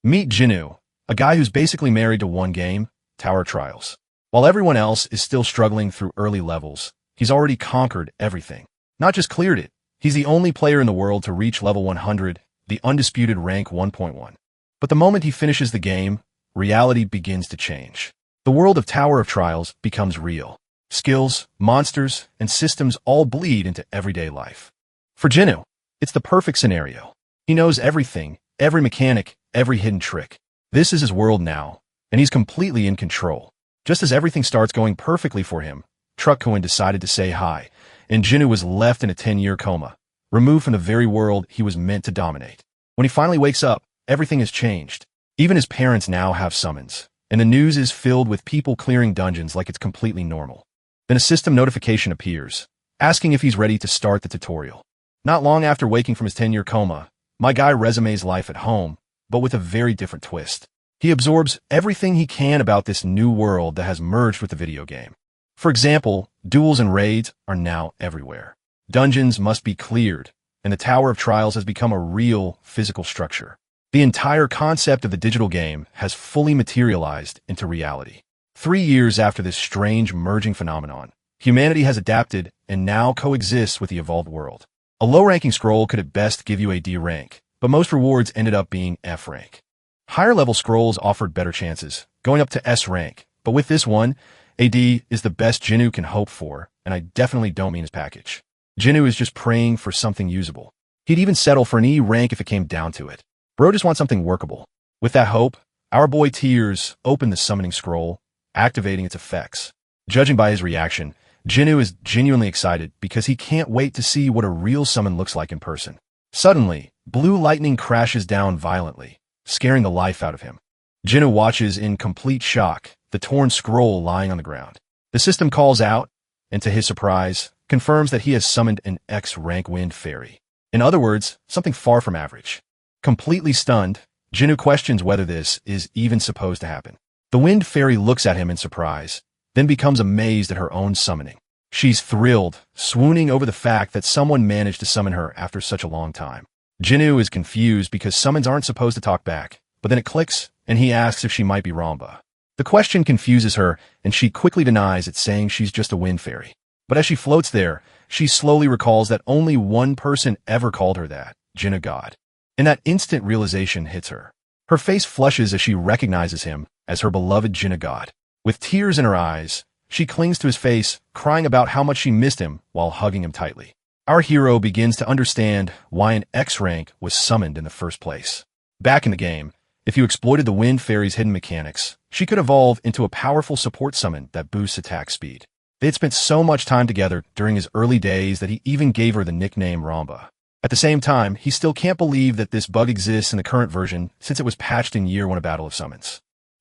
Meet Jinwoo, a guy who's basically married to one game, Tower Trials. While everyone else is still struggling through early levels, he's already conquered everything. Not just cleared it, he's the only player in the world to reach level 100, the undisputed rank 1.1. But the moment he finishes the game, reality begins to change. The world of Tower of Trials becomes real. Skills, monsters, and systems all bleed into everyday life. For Jinwoo, it's the perfect scenario. He knows everything, every mechanic, every hidden trick. This is his world now, and he's completely in control. Just as everything starts going perfectly for him, Truck-Cohen decided to say hi, and Jinwoo was left in a 10-year coma, removed from the very world he was meant to dominate. When he finally wakes up, everything has changed. Even his parents now have summons, and the news is filled with people clearing dungeons like it's completely normal. Then a system notification appears, asking if he's ready to start the tutorial. Not long after waking from his 10-year coma, my guy resumes life at home, but with a very different twist. He absorbs everything he can about this new world that has merged with the video game. For example, duels and raids are now everywhere. Dungeons must be cleared, and the Tower of Trials has become a real physical structure. The entire concept of the digital game has fully materialized into reality. 3 years after this strange merging phenomenon, humanity has adapted and now coexists with the evolved world. A low-ranking scroll could at best give you a D rank, but most rewards ended up being F rank. Higher-level scrolls offered better chances, going up to S rank, but with this one, a D is the best Jinwoo can hope for, and I definitely don't mean his package. Jinwoo is just praying for something usable. He'd even settle for an E rank if it came down to it. Bro just wants something workable. With that hope, our boy Tears opened the summoning scroll, activating its effects. Judging by his reaction, Jinwoo is genuinely excited because he can't wait to see what a real summon looks like in person. Suddenly, blue lightning crashes down violently, scaring the life out of him. Jinwoo watches in complete shock, the torn scroll lying on the ground. The system calls out, and to his surprise, confirms that he has summoned an X-rank wind fairy. In other words, something far from average. Completely stunned, Jinwoo questions whether this is even supposed to happen. The wind fairy looks at him in surprise, then becomes amazed at her own summoning. She's thrilled, swooning over the fact that someone managed to summon her after such a long time. Jinwoo is confused because summons aren't supposed to talk back, but then it clicks, and he asks if she might be Ramba. The question confuses her, and she quickly denies it, saying she's just a wind fairy. But as she floats there, she slowly recalls that only one person ever called her that, Jinwoo God. And that instant realization hits her. Her face flushes as she recognizes him as her beloved Jinwoo God. With tears in her eyes, she clings to his face, crying about how much she missed him while hugging him tightly. Our hero begins to understand why an X rank was summoned in the first place. Back in the game, if you exploited the Wind Fairy's hidden mechanics, she could evolve into a powerful support summon that boosts attack speed. They had spent so much time together during his early days that he even gave her the nickname Ramba. At the same time, he still can't believe that this bug exists in the current version since it was patched in Year 1 of Battle of Summons.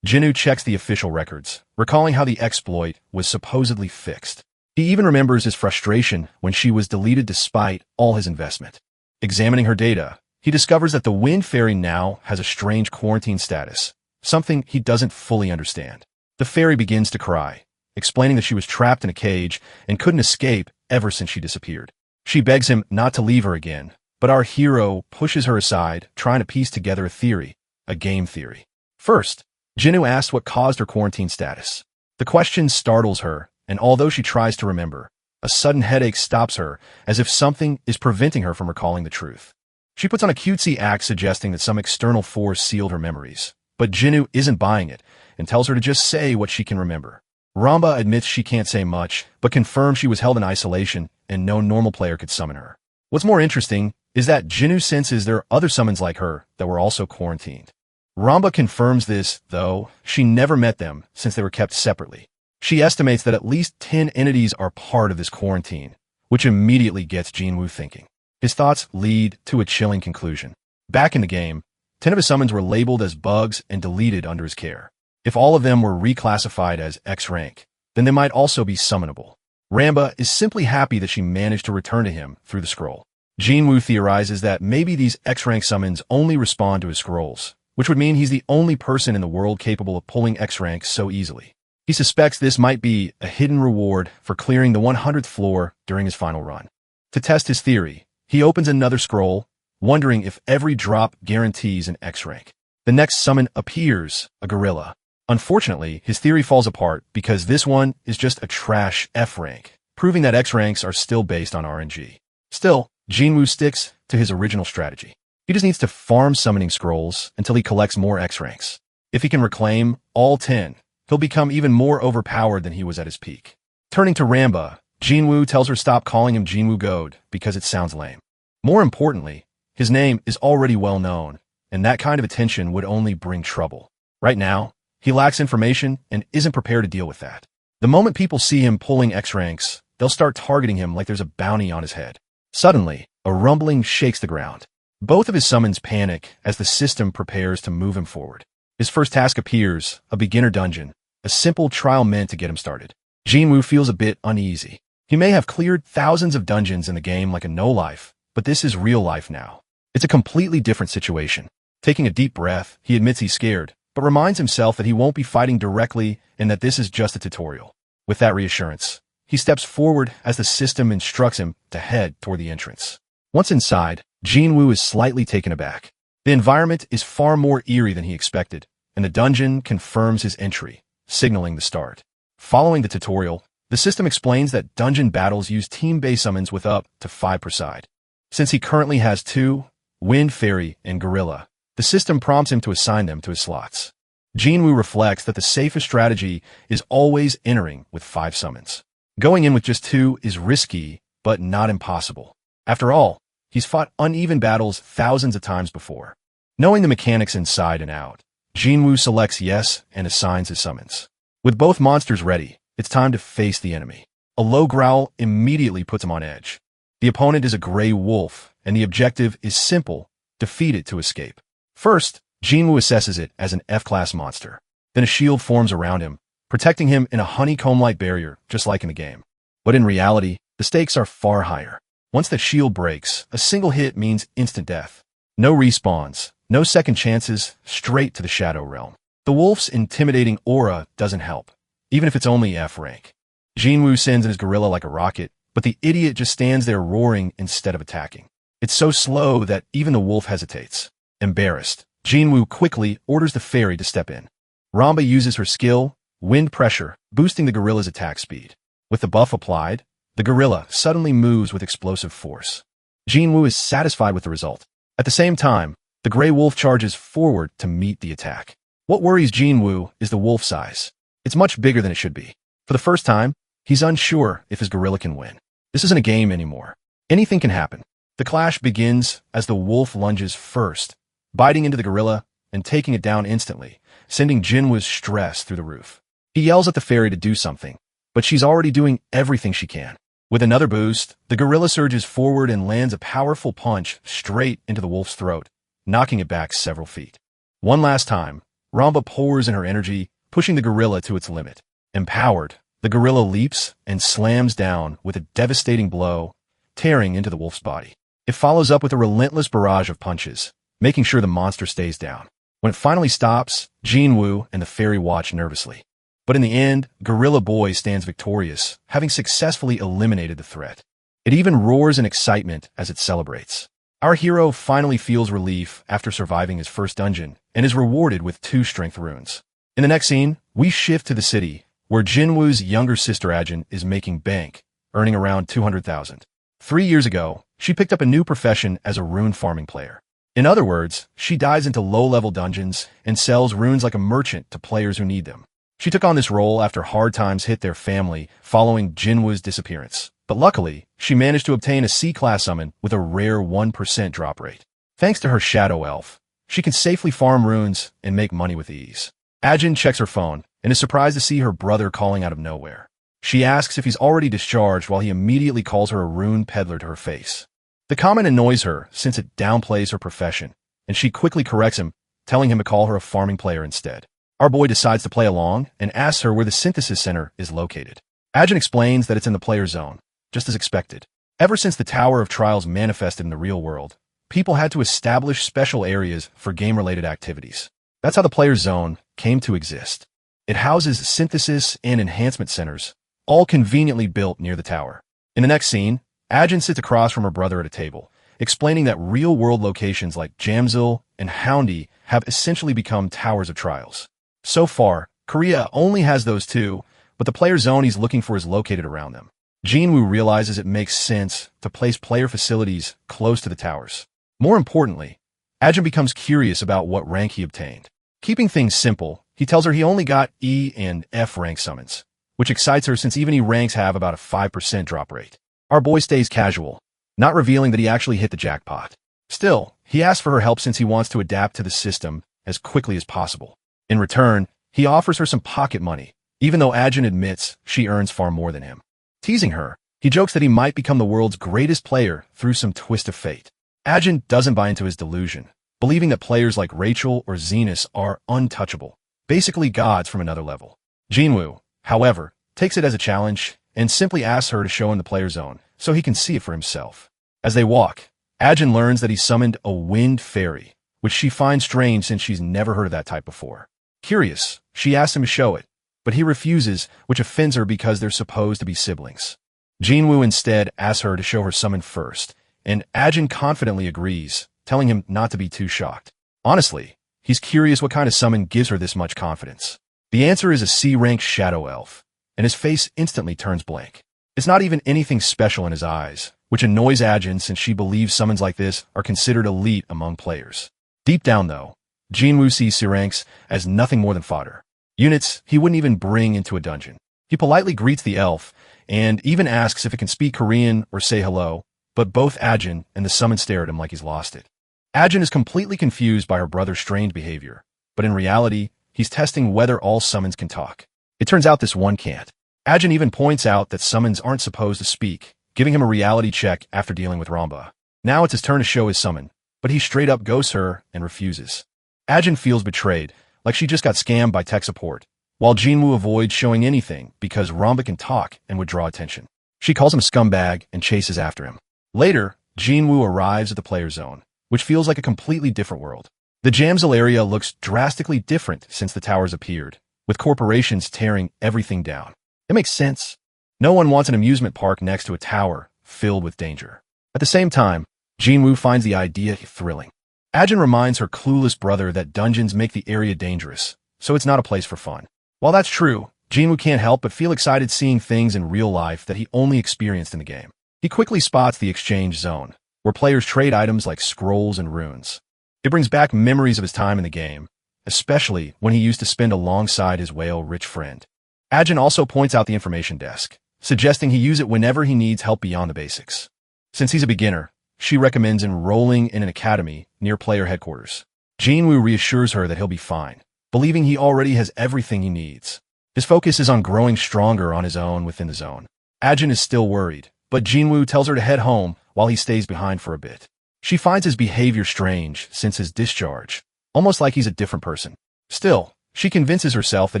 Jinwoo checks the official records, recalling how the exploit was supposedly fixed. He even remembers his frustration when she was deleted despite all his investment. Examining her data, he discovers that the Wind Fairy now has a strange quarantine status, something he doesn't fully understand. The fairy begins to cry, explaining that she was trapped in a cage and couldn't escape ever since she disappeared. She begs him not to leave her again, but our hero pushes her aside, trying to piece together a theory, a game theory. First, Jinwoo asks what caused her quarantine status. The question startles her, and although she tries to remember, a sudden headache stops her, as if something is preventing her from recalling the truth. She puts on a cutesy act suggesting that some external force sealed her memories, but Jinwoo isn't buying it, and tells her to just say what she can remember. Ramba admits she can't say much, but confirms she was held in isolation, and no normal player could summon her. What's more interesting is that Jinwoo senses there are other summons like her that were also quarantined. Ramba confirms this, though she never met them since they were kept separately. She estimates that at least 10 entities are part of this quarantine, which immediately gets Jinwoo thinking. His thoughts lead to a chilling conclusion. Back in the game, 10 of his summons were labeled as bugs and deleted under his care. If all of them were reclassified as X rank, then they might also be summonable. Ramba is simply happy that she managed to return to him through the scroll. Jinwoo theorizes that maybe these X-rank summons only respond to his scrolls, which would mean he's the only person in the world capable of pulling X-rank so easily. He suspects this might be a hidden reward for clearing the 100th floor during his final run. To test his theory, he opens another scroll, wondering if every drop guarantees an X rank. The next summon appears, a gorilla. Unfortunately, his theory falls apart because this one is just a trash F rank, proving that X ranks are still based on RNG. Still, Jinwoo sticks to his original strategy. He just needs to farm summoning scrolls until he collects more X ranks. If he can reclaim all 10, he'll become even more overpowered than he was at his peak. Turning to Ramba, Jinwoo tells her stop calling him Jinwoo God because it sounds lame. More importantly, his name is already well known, and that kind of attention would only bring trouble. Right now, he lacks information and isn't prepared to deal with that. The moment people see him pulling X ranks, they'll start targeting him like there's a bounty on his head. Suddenly, a rumbling shakes the ground. Both of his summons panic as the system prepares to move him forward. His first task appears, a beginner dungeon, a simple trial meant to get him started. Jinwoo feels a bit uneasy. He may have cleared thousands of dungeons in the game like a no-life, but this is real life now. It's a completely different situation. Taking a deep breath, he admits he's scared, but reminds himself that he won't be fighting directly and that this is just a tutorial. With that reassurance, he steps forward as the system instructs him to head toward the entrance. Once inside, Jinwoo is slightly taken aback. The environment is far more eerie than he expected, and the dungeon confirms his entry, signaling the start. Following the tutorial, the system explains that dungeon battles use team-based summons with up to 5 per side. Since he currently has 2, Wind Fairy and Gorilla, the system prompts him to assign them to his slots. Jinwoo reflects that the safest strategy is always entering with 5 summons. Going in with just 2 is risky, but not impossible. After all, he's fought uneven battles thousands of times before. Knowing the mechanics inside and out, Jinwoo selects yes and assigns his summons. With both monsters ready, it's time to face the enemy. A low growl immediately puts him on edge. The opponent is a gray wolf, and the objective is simple: defeat it to escape. First, Jinwoo assesses it as an F-class monster. Then a shield forms around him, protecting him in a honeycomb-like barrier, just like in the game. But in reality, the stakes are far higher. Once the shield breaks, a single hit means instant death. No respawns, no second chances, straight to the Shadow Realm. The wolf's intimidating aura doesn't help, even if it's only F rank. Jinwoo sends in his gorilla like a rocket, but the idiot just stands there roaring instead of attacking. It's so slow that even the wolf hesitates. Embarrassed, Jinwoo quickly orders the fairy to step in. Ramba uses her skill, Wind Pressure, boosting the gorilla's attack speed. With the buff applied, the gorilla suddenly moves with explosive force. Jinwoo is satisfied with the result. At the same time, the gray wolf charges forward to meet the attack. What worries Jinwoo is the wolf size. It's much bigger than it should be. For the first time, he's unsure if his gorilla can win. This isn't a game anymore. Anything can happen. The clash begins as the wolf lunges first, biting into the gorilla and taking it down instantly, sending Jinwoo's stress through the roof. He yells at the fairy to do something, but she's already doing everything she can. With another boost, the gorilla surges forward and lands a powerful punch straight into the wolf's throat, knocking it back several feet. One last time, Ramba pours in her energy, pushing the gorilla to its limit. Empowered, the gorilla leaps and slams down with a devastating blow, tearing into the wolf's body. It follows up with a relentless barrage of punches, making sure the monster stays down. When it finally stops, Jinwoo and the fairy watch nervously. But in the end, Gorilla Boy stands victorious, having successfully eliminated the threat. It even roars in excitement as it celebrates. Our hero finally feels relief after surviving his first dungeon, and is rewarded with 2 strength runes. In the next scene, we shift to the city, where Jinwoo's younger sister Ajin is making bank, earning around 200,000. 3 years ago, she picked up a new profession as a rune farming player. In other words, she dives into low-level dungeons and sells runes like a merchant to players who need them. She took on this role after hard times hit their family following Jinwoo's disappearance. But luckily, she managed to obtain a C-class summon with a rare 1% drop rate. Thanks to her shadow elf, she can safely farm runes and make money with ease. Ajin checks her phone and is surprised to see her brother calling out of nowhere. She asks if he's already discharged while he immediately calls her a rune peddler to her face. The comment annoys her since it downplays her profession, and she quickly corrects him, telling him to call her a farming player instead. Our boy decides to play along and asks her where the synthesis center is located. Ajin explains that it's in the player zone, just as expected. Ever since the Tower of Trials manifested in the real world, people had to establish special areas for game-related activities. That's how the player zone came to exist. It houses synthesis and enhancement centers, all conveniently built near the tower. In the next scene, Ajin sits across from her brother at a table, explaining that real-world locations like Jamsil and Houndy have essentially become towers of trials. So far, Korea only has those two, but the player zone he's looking for is located around them. Jinwoo realizes it makes sense to place player facilities close to the towers. More importantly, Ajin becomes curious about what rank he obtained. Keeping things simple, he tells her he only got E and F rank summons, which excites her since even E ranks have about a 5% drop rate. Our boy stays casual, not revealing that he actually hit the jackpot. Still, he asks for her help since he wants to adapt to the system as quickly as possible. In return, he offers her some pocket money, even though Ajin admits she earns far more than him. Teasing her, he jokes that he might become the world's greatest player through some twist of fate. Ajin doesn't buy into his delusion, believing that players like Rachel or Zenus are untouchable, basically gods from another level. Jinwoo, however, takes it as a challenge and simply asks her to show him the player zone so he can see it for himself. As they walk, Ajin learns that he summoned a wind fairy, which she finds strange since she's never heard of that type before. Curious, she asks him to show it, but he refuses, which offends her because they're supposed to be siblings. Jinwoo instead asks her to show her summon first, and Ajin confidently agrees, telling him not to be too shocked. Honestly, he's curious what kind of summon gives her this much confidence. The answer is a C-rank shadow elf, and his face instantly turns blank. It's not even anything special in his eyes, which annoys Ajin since she believes summons like this are considered elite among players. Deep down, though, Jinwoo sees C-ranks as nothing more than fodder. Units he wouldn't even bring into a dungeon. He politely greets the elf, and even asks if it can speak Korean or say hello, but both Ajin and the summon stare at him like he's lost it. Ajin is completely confused by her brother's strange behavior, but in reality, he's testing whether all summons can talk. It turns out this one can't. Ajin even points out that summons aren't supposed to speak, giving him a reality check after dealing with Ramba. Now it's his turn to show his summon, but he straight up ghosts her and refuses. Ajin feels betrayed, like she just got scammed by tech support, while Jinwoo avoids showing anything because Ramba can talk and would draw attention. She calls him a scumbag and chases after him. Later, Jinwoo arrives at the player zone, which feels like a completely different world. The Jamsil area looks drastically different since the towers appeared, with corporations tearing everything down. It makes sense. No one wants an amusement park next to a tower filled with danger. At the same time, Jinwoo finds the idea thrilling. Ajin reminds her clueless brother that dungeons make the area dangerous, so it's not a place for fun. While that's true, Jinwoo can't help but feel excited seeing things in real life that he only experienced in the game. He quickly spots the exchange zone, where players trade items like scrolls and runes. It brings back memories of his time in the game, especially when he used to spend alongside his whale-rich friend. Ajin also points out the information desk, suggesting he use it whenever he needs help beyond the basics. Since he's a beginner, she recommends enrolling in an academy near player headquarters. Jinwoo reassures her that he'll be fine, believing he already has everything he needs. His focus is on growing stronger on his own within the zone. Ajin is still worried, but Jinwoo tells her to head home while he stays behind for a bit. She finds his behavior strange since his discharge, almost like he's a different person. Still, she convinces herself that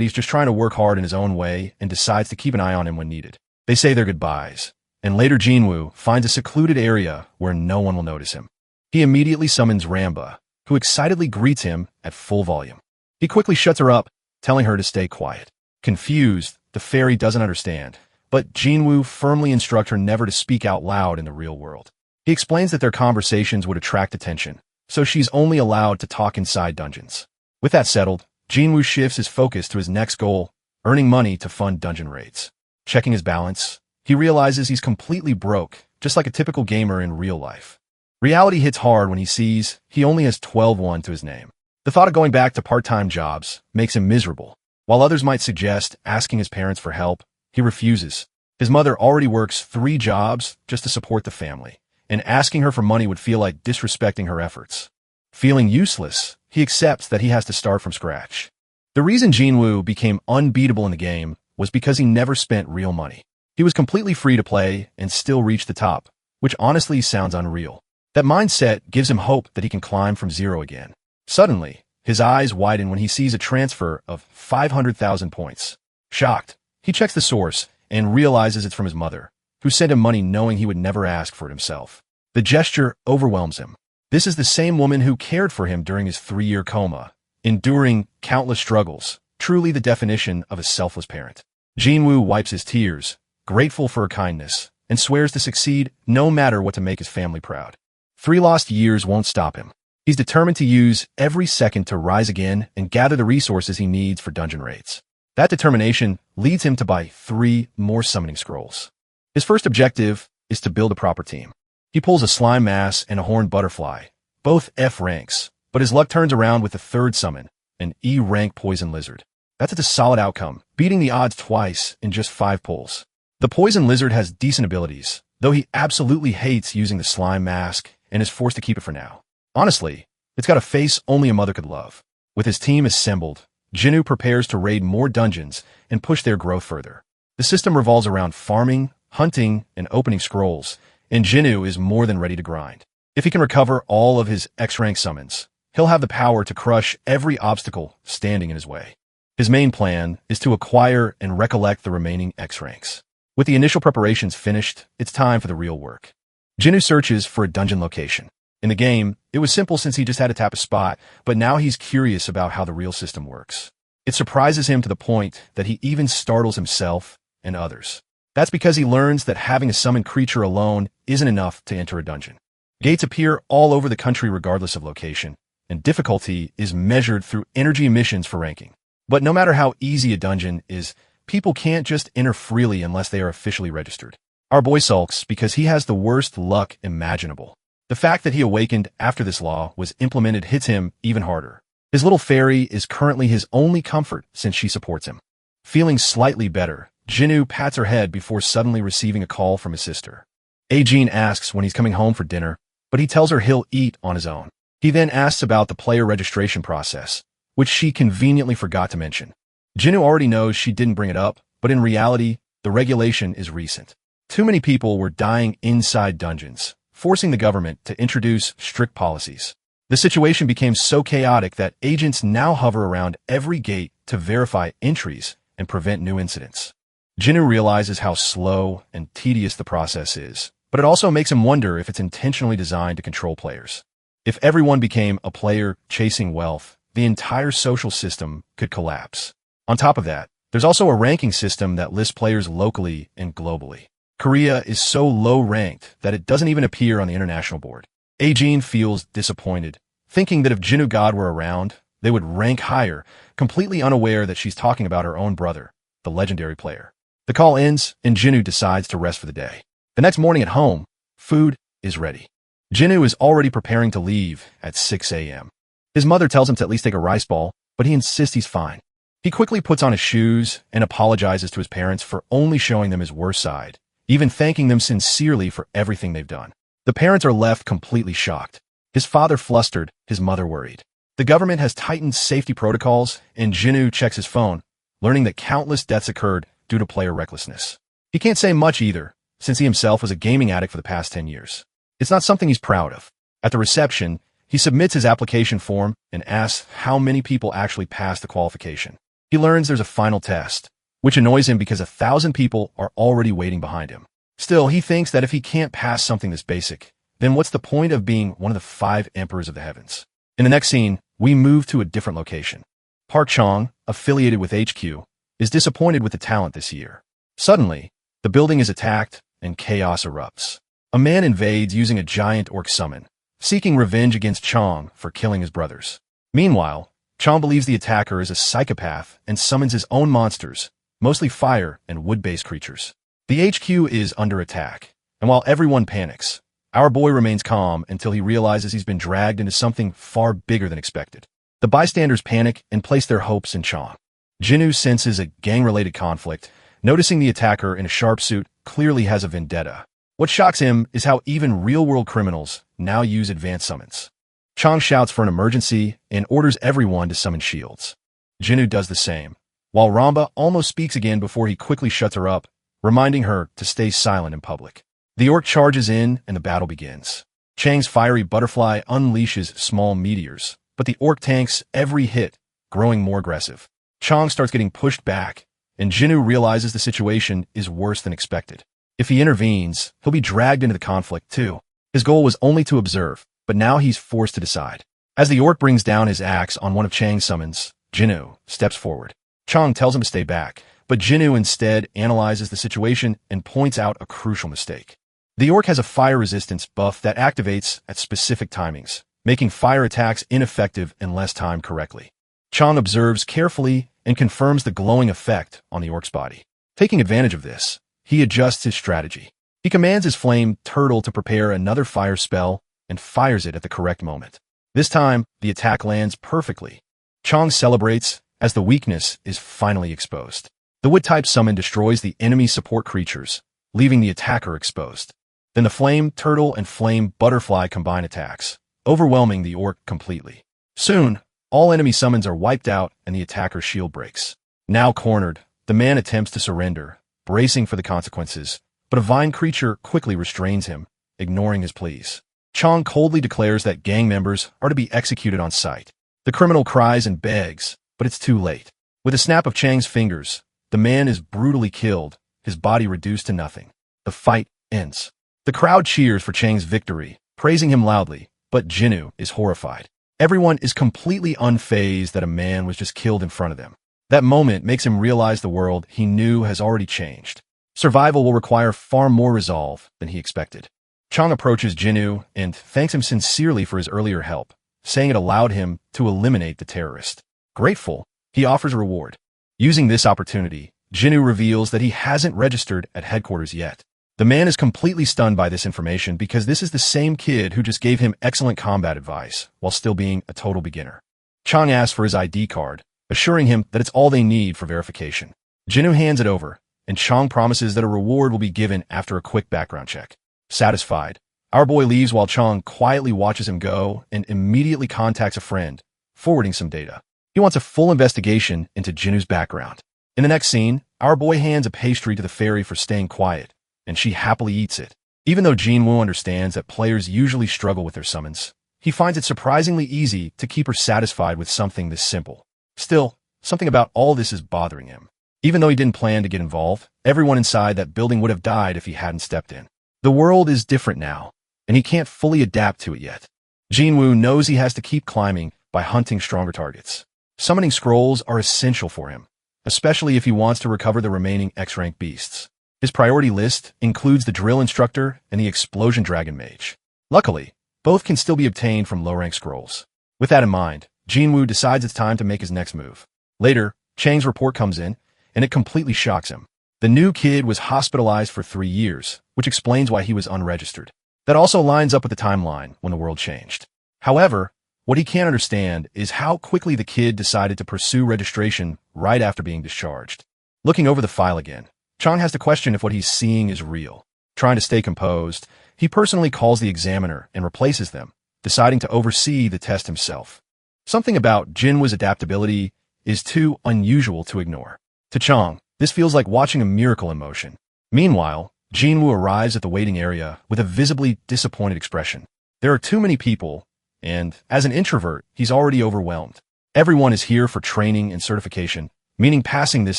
he's just trying to work hard in his own way and decides to keep an eye on him when needed. They say their goodbyes, and later Jinwoo finds a secluded area where no one will notice him. He immediately summons Ramba, who excitedly greets him at full volume. He quickly shuts her up, telling her to stay quiet. Confused, the fairy doesn't understand, but Jinwoo firmly instructs her never to speak out loud in the real world. He explains that their conversations would attract attention, so she's only allowed to talk inside dungeons. With that settled, Jinwoo shifts his focus to his next goal, earning money to fund dungeon raids. Checking his balance, he realizes he's completely broke, just like a typical gamer in real life. Reality hits hard when he sees he only has 12-1 to his name. The thought of going back to part-time jobs makes him miserable. While others might suggest asking his parents for help, he refuses. His mother already works 3 jobs just to support the family, and asking her for money would feel like disrespecting her efforts. Feeling useless, he accepts that he has to start from scratch. The reason Jinwoo became unbeatable in the game was because he never spent real money. He was completely free to play and still reach the top, which honestly sounds unreal. That mindset gives him hope that he can climb from zero again. Suddenly, his eyes widen when he sees a transfer of 500,000 points. Shocked, he checks the source and realizes it's from his mother, who sent him money knowing he would never ask for it himself. The gesture overwhelms him. This is the same woman who cared for him during his 3-year coma, enduring countless struggles, truly the definition of a selfless parent. Jinwoo wipes his tears, grateful for her kindness, and swears to succeed no matter what to make his family proud. 3 lost years won't stop him. He's determined to use every second to rise again and gather the resources he needs for dungeon raids. That determination leads him to buy 3 more summoning scrolls. His first objective is to build a proper team. He pulls a slime mass and a horned butterfly, both F ranks, but his luck turns around with the third summon, an E rank poison lizard. That's a solid outcome, beating the odds twice in just 5 pulls. The poison lizard has decent abilities, though he absolutely hates using the slime mask and is forced to keep it for now. Honestly, it's got a face only a mother could love. With his team assembled, Jinnu prepares to raid more dungeons and push their growth further. The system revolves around farming, hunting, and opening scrolls, and Jinnu is more than ready to grind. If he can recover all of his X-rank summons, he'll have the power to crush every obstacle standing in his way. His main plan is to acquire and recollect the remaining X-ranks. With the initial preparations finished, it's time for the real work. Jinnu searches for a dungeon location. In the game, it was simple since he just had to tap a spot, but now he's curious about how the real system works. It surprises him to the point that he even startles himself and others. That's because he learns that having a summoned creature alone isn't enough to enter a dungeon. Gates appear all over the country regardless of location, and difficulty is measured through energy emissions for ranking. But no matter how easy a dungeon is, people can't just enter freely unless they are officially registered. Our boy sulks because he has the worst luck imaginable. The fact that he awakened after this law was implemented hits him even harder. His little fairy is currently his only comfort since she supports him. Feeling slightly better, Jinnu pats her head before suddenly receiving a call from his sister. Ajin asks when he's coming home for dinner, but he tells her he'll eat on his own. He then asks about the player registration process, which she conveniently forgot to mention. Jinnu already knows she didn't bring it up, but in reality, the regulation is recent. Too many people were dying inside dungeons, forcing the government to introduce strict policies. The situation became so chaotic that agents now hover around every gate to verify entries and prevent new incidents. Jinnu realizes how slow and tedious the process is, but it also makes him wonder if it's intentionally designed to control players. If everyone became a player chasing wealth, the entire social system could collapse. On top of that, there's also a ranking system that lists players locally and globally. Korea is so low-ranked that it doesn't even appear on the international board. Ajin feels disappointed, thinking that if Jinnu God were around, they would rank higher, completely unaware that she's talking about her own brother, the legendary player. The call ends, and Jinnu decides to rest for the day. The next morning at home, food is ready. Jinnu is already preparing to leave at 6 a.m. His mother tells him to at least take a rice ball, but he insists he's fine. He quickly puts on his shoes and apologizes to his parents for only showing them his worst side, even thanking them sincerely for everything they've done. The parents are left completely shocked. His father flustered, his mother worried. The government has tightened safety protocols, and Jinnu checks his phone, learning that countless deaths occurred due to player recklessness. He can't say much either, since he himself was a gaming addict for the past 10 years. It's not something he's proud of. At the reception, he submits his application form and asks how many people actually passed the qualification. He learns there's a final test, which annoys him because 1,000 people are already waiting behind him. Still, he thinks that if he can't pass something this basic, then what's the point of being one of the 5 emperors of the heavens? In the next scene, we move to a different location. Park Chong, affiliated with HQ, is disappointed with the talent this year. Suddenly, the building is attacked and chaos erupts. A man invades using a giant orc summon, seeking revenge against Chong for killing his brothers. Meanwhile, Chong believes the attacker is a psychopath and summons his own monsters, mostly fire and wood-based creatures. The HQ is under attack, and while everyone panics, our boy remains calm until he realizes he's been dragged into something far bigger than expected. The bystanders panic and place their hopes in Chong. Jinnu senses a gang-related conflict, noticing the attacker in a sharp suit clearly has a vendetta. What shocks him is how even real-world criminals now use advanced summons. Chong shouts for an emergency and orders everyone to summon shields. Jinnu does the same, while Ramba almost speaks again before he quickly shuts her up, reminding her to stay silent in public. The orc charges in and the battle begins. Chang's fiery butterfly unleashes small meteors, but the orc tanks every hit, growing more aggressive. Chong starts getting pushed back, and Jinnu realizes the situation is worse than expected. If he intervenes, he'll be dragged into the conflict too. His goal was only to observe, but now he's forced to decide. As the orc brings down his axe on one of Chang's summons, Jinnu steps forward. Chong tells him to stay back, but Jinnu instead analyzes the situation and points out a crucial mistake. The orc has a fire resistance buff that activates at specific timings, making fire attacks ineffective unless timed correctly. Chang observes carefully and confirms the glowing effect on the orc's body. Taking advantage of this, he adjusts his strategy. He commands his flame turtle to prepare another fire spell and fires it at the correct moment. This time, the attack lands perfectly. Chang celebrates as the weakness is finally exposed. The wood-type summon destroys the enemy support creatures, leaving the attacker exposed. Then the flame turtle and flame butterfly combine attacks, overwhelming the orc completely. Soon, all enemy summons are wiped out and the attacker's shield breaks. Now cornered, the man attempts to surrender, bracing for the consequences, but a vine creature quickly restrains him, ignoring his pleas. Chang coldly declares that gang members are to be executed on sight. The criminal cries and begs, but it's too late. With a snap of Chang's fingers, the man is brutally killed, his body reduced to nothing. The fight ends. The crowd cheers for Chang's victory, praising him loudly, but Jinwoo is horrified. Everyone is completely unfazed that a man was just killed in front of them. That moment makes him realize the world he knew has already changed. Survival will require far more resolve than he expected. Chang approaches Jinwoo and thanks him sincerely for his earlier help, saying it allowed him to eliminate the terrorist. Grateful, he offers a reward. Using this opportunity, Jinwoo reveals that he hasn't registered at headquarters yet. The man is completely stunned by this information because this is the same kid who just gave him excellent combat advice while still being a total beginner. Chang asks for his ID card, assuring him that it's all they need for verification. Jinwoo hands it over, and Chang promises that a reward will be given after a quick background check. Satisfied, our boy leaves while Chang quietly watches him go and immediately contacts a friend, forwarding some data. He wants a full investigation into Jinwoo's background. In the next scene, our boy hands a pastry to the fairy for staying quiet, and she happily eats it. Even though Jinwoo understands that players usually struggle with their summons, he finds it surprisingly easy to keep her satisfied with something this simple. Still, something about all this is bothering him. Even though he didn't plan to get involved, everyone inside that building would have died if he hadn't stepped in. The world is different now, and he can't fully adapt to it yet. Jinwoo knows he has to keep climbing by hunting stronger targets. Summoning scrolls are essential for him, especially if he wants to recover the remaining X-rank beasts. His priority list includes the drill instructor and the explosion dragon mage. Luckily, both can still be obtained from low-rank scrolls. With that in mind, Jinwoo decides it's time to make his next move. Later, Chang's report comes in, and it completely shocks him. The new kid was hospitalized for 3 years, which explains why he was unregistered. That also lines up with the timeline when the world changed. However, what he can't understand is how quickly the kid decided to pursue registration right after being discharged. Looking over the file again, Chang has to question if what he's seeing is real. Trying to stay composed, he personally calls the examiner and replaces them, deciding to oversee the test himself. Something about Jinwoo's adaptability is too unusual to ignore. To Chang, this feels like watching a miracle in motion. Meanwhile, Jinwoo arrives at the waiting area with a visibly disappointed expression. There are too many people, and as an introvert, he's already overwhelmed. Everyone is here for training and certification, meaning passing this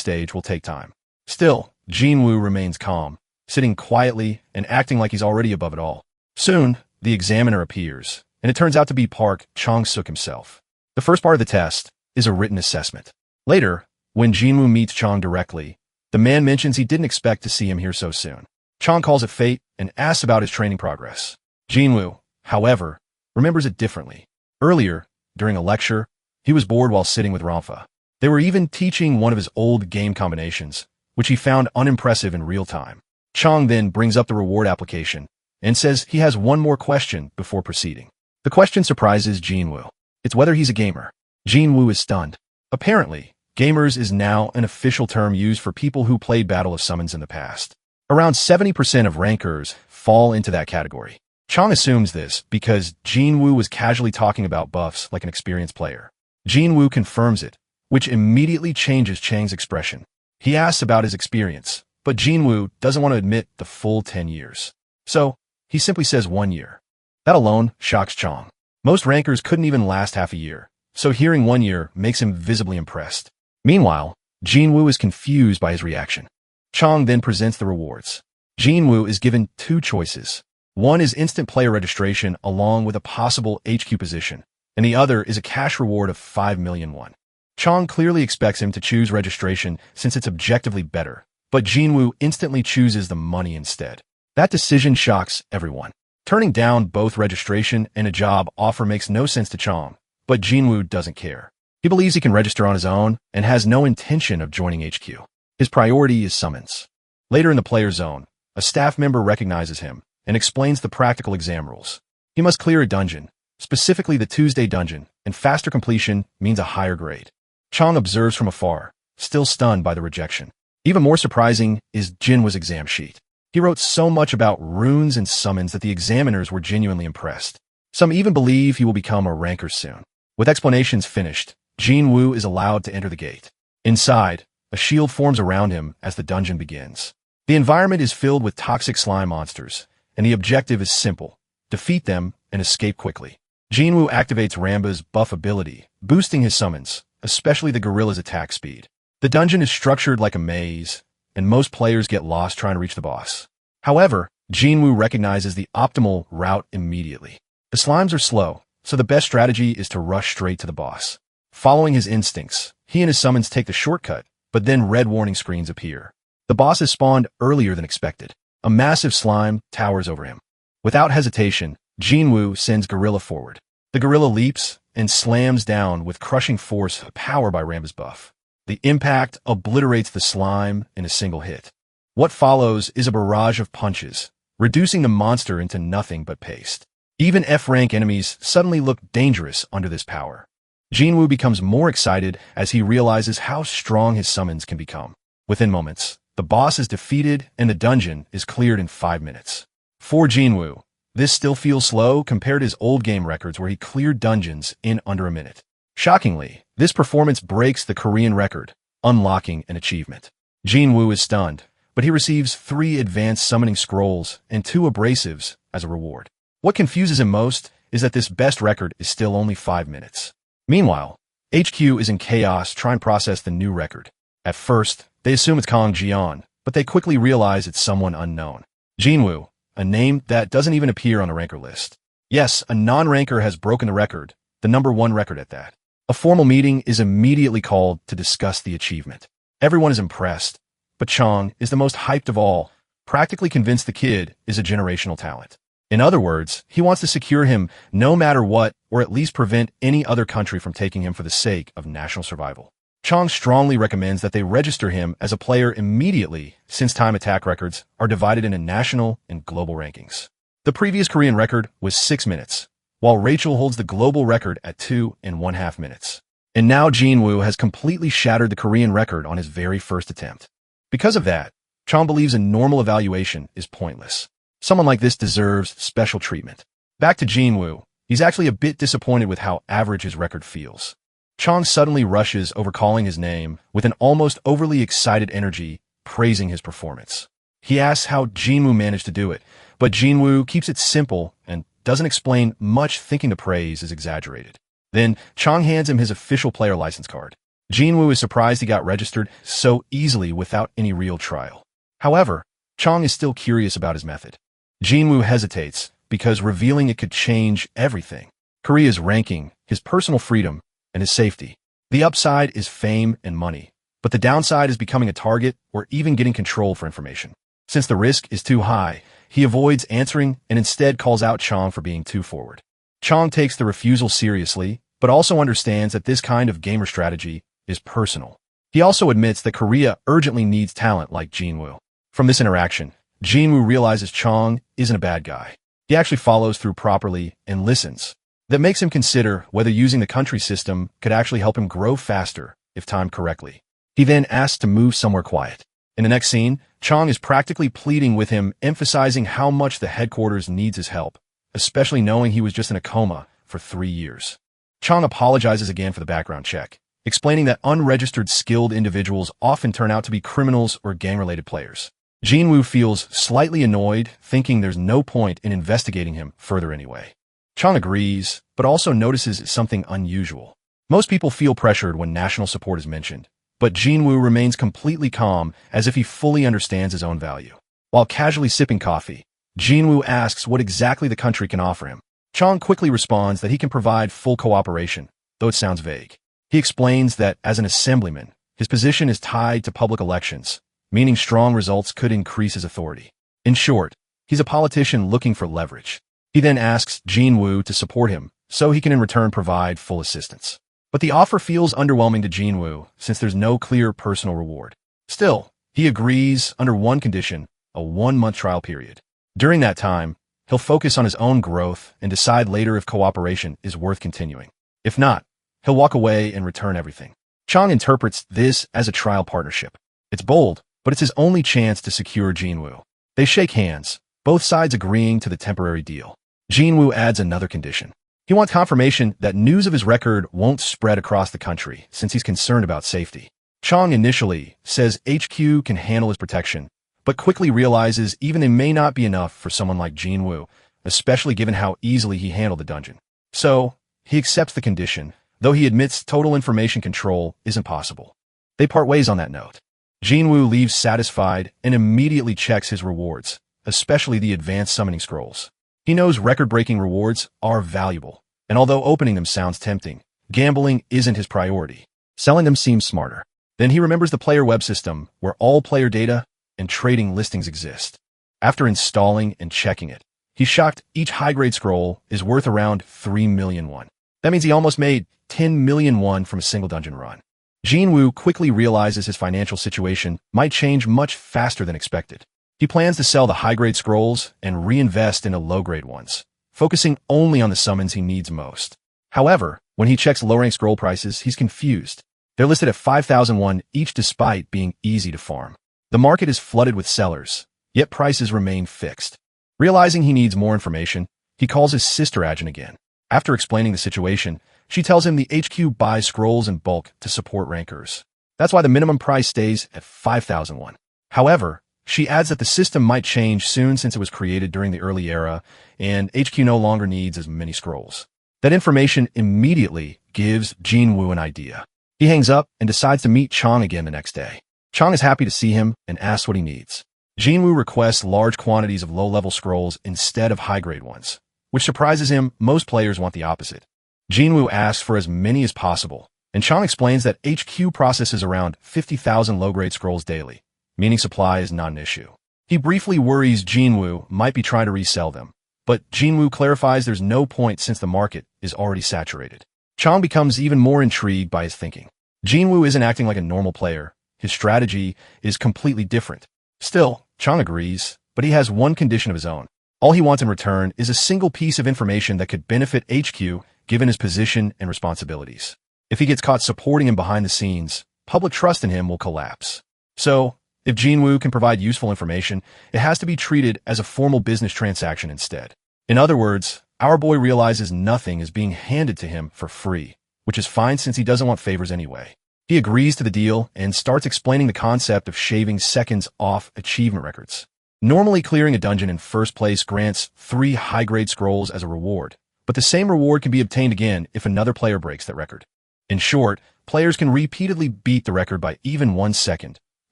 stage will take time. Still, Jinwoo remains calm, sitting quietly and acting like he's already above it all. Soon, the examiner appears, and it turns out to be Park Chang-suk himself. The first part of the test is a written assessment. Later, when Jinwoo meets Chang directly, the man mentions he didn't expect to see him here so soon. Chang calls it fate and asks about his training progress. Jinwoo, however, remembers it differently. Earlier, during a lecture, he was bored while sitting with Ramfa. They were even teaching one of his old game combinations, which he found unimpressive in real time. Chang then brings up the reward application and says he has one more question before proceeding. The question surprises Jinwoo. It's whether he's a gamer. Jinwoo is stunned. Apparently, gamers is now an official term used for people who played Battle of Summons in the past. Around 70% of rankers fall into that category. Chang assumes this because Jinwoo was casually talking about buffs like an experienced player. Jinwoo confirms it, which immediately changes Chang's expression. He asks about his experience, but Jinwoo doesn't want to admit the full 10 years. So, he simply says 1 year. That alone shocks Chang. Most rankers couldn't even last half a year, so hearing 1 year makes him visibly impressed. Meanwhile, Jinwoo is confused by his reaction. Chang then presents the rewards. Jinwoo is given 2 choices. One is instant player registration along with a possible HQ position, and the other is a cash reward of 5 million won. Chang clearly expects him to choose registration since it's objectively better, but Jinwoo instantly chooses the money instead. That decision shocks everyone. Turning down both registration and a job offer makes no sense to Chong, but Jinwoo doesn't care. He believes he can register on his own and has no intention of joining HQ. His priority is summons. Later in the player zone, a staff member recognizes him and explains the practical exam rules. He must clear a dungeon, specifically the Tuesday dungeon, and faster completion means a higher grade. Chong observes from afar, still stunned by the rejection. Even more surprising is Jinwoo's exam sheet. He wrote so much about runes and summons that the examiners were genuinely impressed. Some even believe he will become a ranker soon. With explanations finished, Jinwoo is allowed to enter the gate. Inside, a shield forms around him as the dungeon begins. The environment is filled with toxic slime monsters, and the objective is simple: defeat them and escape quickly. Jinwoo activates Ramba's buff ability, boosting his summons, especially the gorilla's attack speed. The dungeon is structured like a maze, and most players get lost trying to reach the boss. However, Jinwoo recognizes the optimal route immediately. The slimes are slow, so the best strategy is to rush straight to the boss. Following his instincts, he and his summons take the shortcut, but then red warning screens appear. The boss is spawned earlier than expected. A massive slime towers over him. Without hesitation, Jinwoo sends Gorilla forward. The gorilla leaps and slams down with crushing force powered by Ramba's buff. The impact obliterates the slime in a single hit. What follows is a barrage of punches, reducing the monster into nothing but paste. Even F-rank enemies suddenly look dangerous under this power. Jinwoo becomes more excited as he realizes how strong his summons can become. Within moments, the boss is defeated and the dungeon is cleared in 5 minutes. For Jinwoo, this still feels slow compared to his old game records where he cleared dungeons in under a minute. Shockingly, this performance breaks the Korean record, unlocking an achievement. Jinwoo is stunned, but he receives 3 advanced summoning scrolls and 2 abrasives as a reward. What confuses him most is that this best record is still only 5 minutes. Meanwhile, HQ is in chaos trying to process the new record. At first, they assume it's Kang Jian, but they quickly realize it's someone unknown. Jinwoo, a name that doesn't even appear on a ranker list. Yes, a non-ranker has broken the record, the #1 record at that. A formal meeting is immediately called to discuss the achievement. Everyone is impressed, but Chong is the most hyped of all, practically convinced the kid is a generational talent. In other words, he wants to secure him no matter what, or at least prevent any other country from taking him for the sake of national survival. Chong strongly recommends that they register him as a player immediately, since time attack records are divided into national and global rankings. The previous Korean record was 6 minutes, while Rachel holds the global record at 2.5 minutes. And now Jinwoo has completely shattered the Korean record on his very first attempt. Because of that, Chong believes a normal evaluation is pointless. Someone like this deserves special treatment. Back to Jinwoo, he's actually a bit disappointed with how average his record feels. Chong suddenly rushes over calling his name with an almost overly excited energy, praising his performance. He asks how Jinwoo managed to do it, but Jinwoo keeps it simple and doesn't explain much, thinking the praise is exaggerated. Then, Chong hands him his official player license card. Jinwoo is surprised he got registered so easily without any real trial. However, Chong is still curious about his method. Jinwoo hesitates because revealing it could change everything. Korea's ranking, his personal freedom, and his safety. The upside is fame and money, but the downside is becoming a target or even getting control for information. Since the risk is too high, he avoids answering and instead calls out Chong for being too forward. Chong takes the refusal seriously, but also understands that this kind of gamer strategy is personal. He also admits that Korea urgently needs talent like Jinwoo. From this interaction, Jinwoo realizes Chong isn't a bad guy. He actually follows through properly and listens. That makes him consider whether using the country system could actually help him grow faster if timed correctly. He then asks to move somewhere quiet. In the next scene, Chong is practically pleading with him, emphasizing how much the headquarters needs his help, especially knowing he was just in a coma for 3 years. Chong apologizes again for the background check, explaining that unregistered skilled individuals often turn out to be criminals or gang-related players. Jinwoo feels slightly annoyed, thinking there's no point in investigating him further anyway. Chong agrees, but also notices something unusual. Most people feel pressured when national support is mentioned, but Jinwoo remains completely calm as if he fully understands his own value. While casually sipping coffee, Jinwoo asks what exactly the country can offer him. Chong quickly responds that he can provide full cooperation, though it sounds vague. He explains that as an assemblyman, his position is tied to public elections, meaning strong results could increase his authority. In short, he's a politician looking for leverage. He then asks Jinwoo to support him, so he can in return provide full assistance. But the offer feels underwhelming to Jinwoo, since there's no clear personal reward. Still, he agrees under one condition, a 1-month trial period. During that time, he'll focus on his own growth and decide later if cooperation is worth continuing. If not, he'll walk away and return everything. Chang interprets this as a trial partnership. It's bold, but it's his only chance to secure Jinwoo. They shake hands, both sides agreeing to the temporary deal. Jinwoo adds another condition. He wants confirmation that news of his record won't spread across the country, since he's concerned about safety. Chang initially says HQ can handle his protection, but quickly realizes even it may not be enough for someone like Jinwoo, especially given how easily he handled the dungeon. So, he accepts the condition, though he admits total information control isn't possible. They part ways on that note. Jinwoo leaves satisfied and immediately checks his rewards, especially the advanced summoning scrolls. He knows record-breaking rewards are valuable, and although opening them sounds tempting, gambling isn't his priority. Selling them seems smarter. Then he remembers the player web system, where all player data and trading listings exist. After installing and checking it, he's shocked each high-grade scroll is worth around 3 million won. That means he almost made 10 million won from a single dungeon run. Jinwoo quickly realizes his financial situation might change much faster than expected. He plans to sell the high-grade scrolls and reinvest in the low-grade ones, focusing only on the summons he needs most. However, when he checks low-rank scroll prices, he's confused. They're listed at 5,001 each despite being easy to farm. The market is flooded with sellers, yet prices remain fixed. Realizing he needs more information, he calls his sister agent again. After explaining the situation, she tells him the HQ buys scrolls in bulk to support rankers. That's why the minimum price stays at 5,001. However, she adds that the system might change soon since it was created during the early era, and HQ no longer needs as many scrolls. That information immediately gives Jinwoo an idea. He hangs up and decides to meet Chang again the next day. Chang is happy to see him and asks what he needs. Jinwoo requests large quantities of low-level scrolls instead of high-grade ones, which surprises him. Most players want the opposite. Jinwoo asks for as many as possible, and Chang explains that HQ processes around 50,000 low-grade scrolls daily, meaning supply is not an issue. He briefly worries Jinwoo might be trying to resell them, but Jinwoo clarifies there's no point since the market is already saturated. Chang becomes even more intrigued by his thinking. Jinwoo isn't acting like a normal player. His strategy is completely different. Still, Chang agrees, but he has one condition of his own. All he wants in return is a single piece of information that could benefit HQ given his position and responsibilities. If he gets caught supporting him behind the scenes, public trust in him will collapse. So, if Jinwoo can provide useful information, it has to be treated as a formal business transaction instead. In other words, our boy realizes nothing is being handed to him for free, which is fine since he doesn't want favors anyway. He agrees to the deal and starts explaining the concept of shaving seconds off achievement records. Normally, clearing a dungeon in first place grants 3 high-grade scrolls as a reward, but the same reward can be obtained again if another player breaks that record. In short, players can repeatedly beat the record by even 1 second,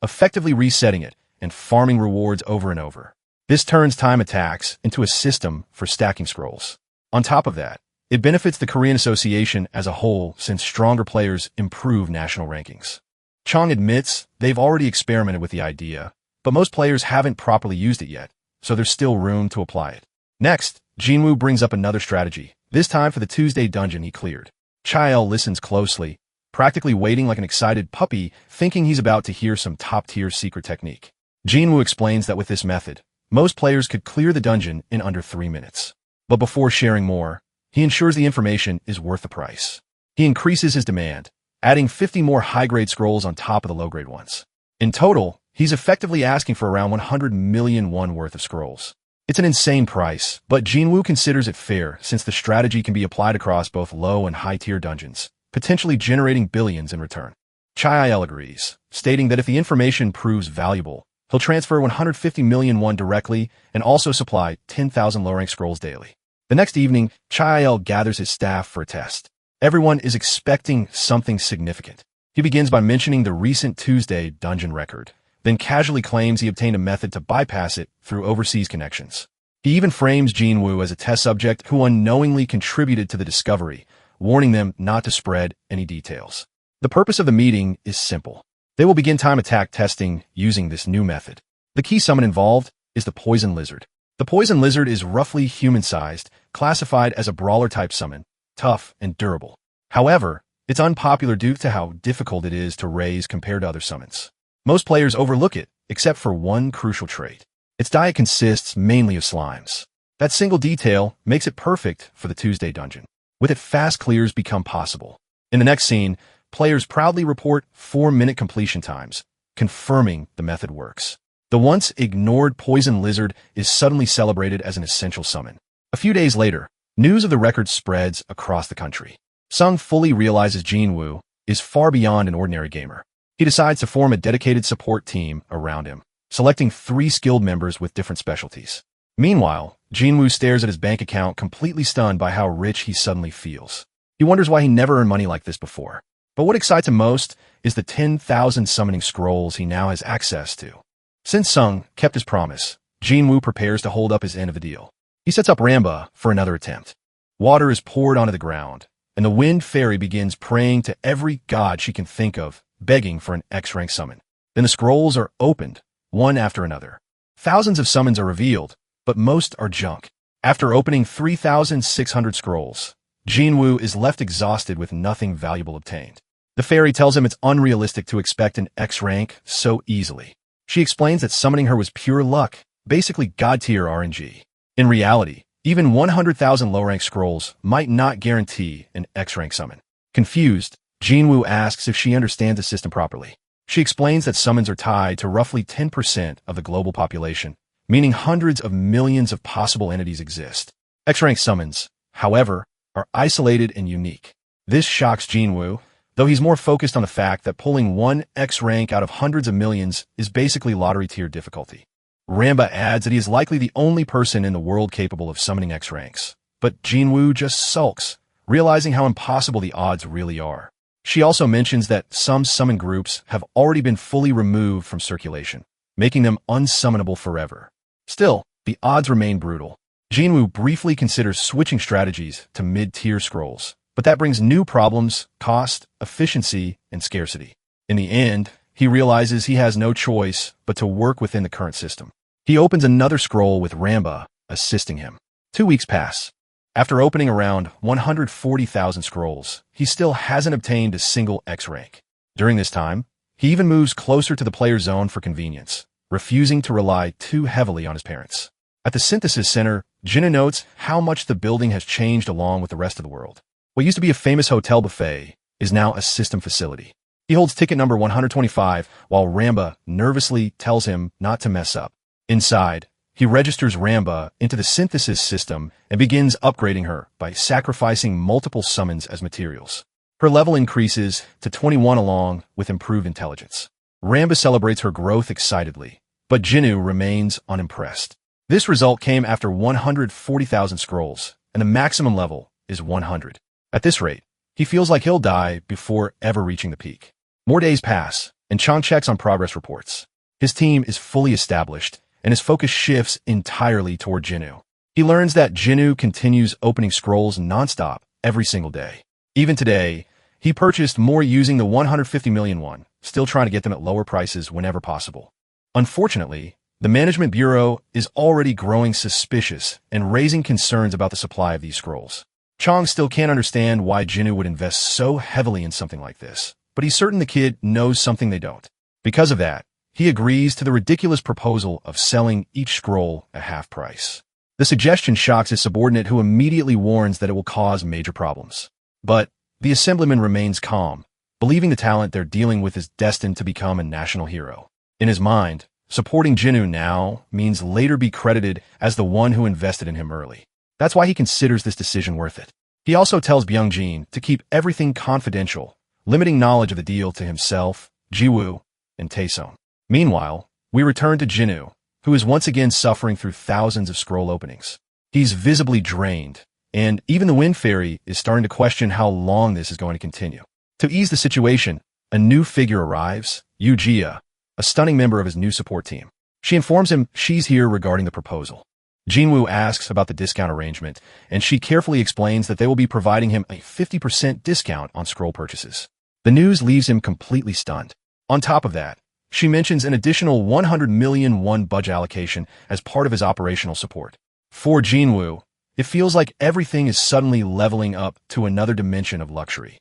effectively resetting it and farming rewards over and over. This turns time attacks into a system for stacking scrolls. On top of that, it benefits the Korean Association as a whole since stronger players improve national rankings. Chang admits they've already experimented with the idea, but most players haven't properly used it yet, so there's still room to apply it. Next, Jinwoo brings up another strategy, this time for the Tuesday dungeon he cleared. Chael listens closely, practically waiting like an excited puppy, thinking he's about to hear some top-tier secret technique. Jinwoo explains that with this method, most players could clear the dungeon in under 3 minutes. But before sharing more, he ensures the information is worth the price. He increases his demand, adding 50 more high-grade scrolls on top of the low-grade ones. In total, he's effectively asking for around 100 million won worth of scrolls. It's an insane price, but Jinwoo considers it fair since the strategy can be applied across both low and high-tier dungeons, potentially generating billions in return. Chael agrees, stating that if the information proves valuable, he'll transfer 150 million won directly and also supply 10,000 low-rank scrolls daily. The next evening, Chael gathers his staff for a test. Everyone is expecting something significant. He begins by mentioning the recent Tuesday dungeon record, then casually claims he obtained a method to bypass it through overseas connections. He even frames Jinwoo as a test subject who unknowingly contributed to the discovery, warning them not to spread any details. The purpose of the meeting is simple. They will begin time attack testing using this new method. The key summon involved is the poison lizard. The poison lizard is roughly human-sized, classified as a brawler-type summon, tough and durable. However, it's unpopular due to how difficult it is to raise compared to other summons. Most players overlook it, except for one crucial trait. Its diet consists mainly of slimes. That single detail makes it perfect for the Tuesday dungeon. With it, fast clears become possible. In the next scene, players proudly report 4-minute completion times, confirming the method works. The once ignored poison lizard is suddenly celebrated as an essential summon. A few days later, news of the record spreads across the country. Sung fully realizes Jinwoo is far beyond an ordinary gamer. He decides to form a dedicated support team around him, selecting 3 skilled members with different specialties. Meanwhile, Jinwoo stares at his bank account, completely stunned by how rich he suddenly feels. He wonders why he never earned money like this before. But what excites him most is the 10,000 summoning scrolls he now has access to. Since Sung kept his promise, Jinwoo prepares to hold up his end of the deal. He sets up Ramba for another attempt. Water is poured onto the ground, and the wind fairy begins praying to every god she can think of, begging for an X-rank summon. Then the scrolls are opened, one after another. Thousands of summons are revealed, but most are junk. After opening 3,600 scrolls, Jinwoo is left exhausted with nothing valuable obtained. The fairy tells him it's unrealistic to expect an X rank so easily. She explains that summoning her was pure luck, basically god-tier RNG. In reality, even 100,000 low-rank scrolls might not guarantee an X-rank summon. Confused, Jinwoo asks if she understands the system properly. She explains that summons are tied to roughly 10% of the global population, meaning hundreds of millions of possible entities exist. X-rank summons, however, are isolated and unique. This shocks Jinwoo, though he's more focused on the fact that pulling one X rank out of hundreds of millions is basically lottery tier difficulty. Ramba adds that he is likely the only person in the world capable of summoning X ranks, but Jinwoo just sulks, realizing how impossible the odds really are. She also mentions that some summon groups have already been fully removed from circulation, making them unsummonable forever. Still, the odds remain brutal. Jinwoo briefly considers switching strategies to mid-tier scrolls, but that brings new problems, cost, efficiency, and scarcity. In the end, he realizes he has no choice but to work within the current system. He opens another scroll with Ramba assisting him. 2 weeks pass. After opening around 140,000 scrolls, he still hasn't obtained a single X rank. During this time, he even moves closer to the player zone for convenience, refusing to rely too heavily on his parents. At the Synthesis Center, Jinwoo notes how much the building has changed along with the rest of the world. What used to be a famous hotel buffet is now a system facility. He holds ticket number 125 while Ramba nervously tells him not to mess up. Inside, he registers Ramba into the synthesis system and begins upgrading her by sacrificing multiple summons as materials. Her level increases to 21 along with improved intelligence. Ramba celebrates her growth excitedly, but Jinwoo remains unimpressed. This result came after 140,000 scrolls, and the maximum level is 100. At this rate, he feels like he'll die before ever reaching the peak. More days pass, and Chang checks on progress reports. His team is fully established, and his focus shifts entirely toward Jinwoo. He learns that Jinwoo continues opening scrolls nonstop every single day. Even today, he purchased more using the 150 million won, still trying to get them at lower prices whenever possible. Unfortunately, the Management Bureau is already growing suspicious and raising concerns about the supply of these scrolls. Chang still can't understand why Jinwoo would invest so heavily in something like this, but he's certain the kid knows something they don't. Because of that, he agrees to the ridiculous proposal of selling each scroll at half price. The suggestion shocks his subordinate, who immediately warns that it will cause major problems. But the assemblyman remains calm, believing the talent they're dealing with is destined to become a national hero. In his mind, supporting Jinwoo now means later be credited as the one who invested in him early. That's why he considers this decision worth it. He also tells Byung-jin to keep everything confidential, limiting knowledge of the deal to himself, Jiwoo, and Taeseon. Meanwhile, we return to Jinwoo, who is once again suffering through thousands of scroll openings. He's visibly drained, and even the Wind Fairy is starting to question how long this is going to continue. To ease the situation, a new figure arrives, Yu-jia, a stunning member of his new support team. She informs him she's here regarding the proposal. Jinwoo asks about the discount arrangement, and she carefully explains that they will be providing him a 50% discount on scroll purchases. The news leaves him completely stunned. On top of that, She mentions an additional 100 million won budget allocation as part of his operational support. For Jinwoo, it feels like everything is suddenly leveling up to another dimension of luxury.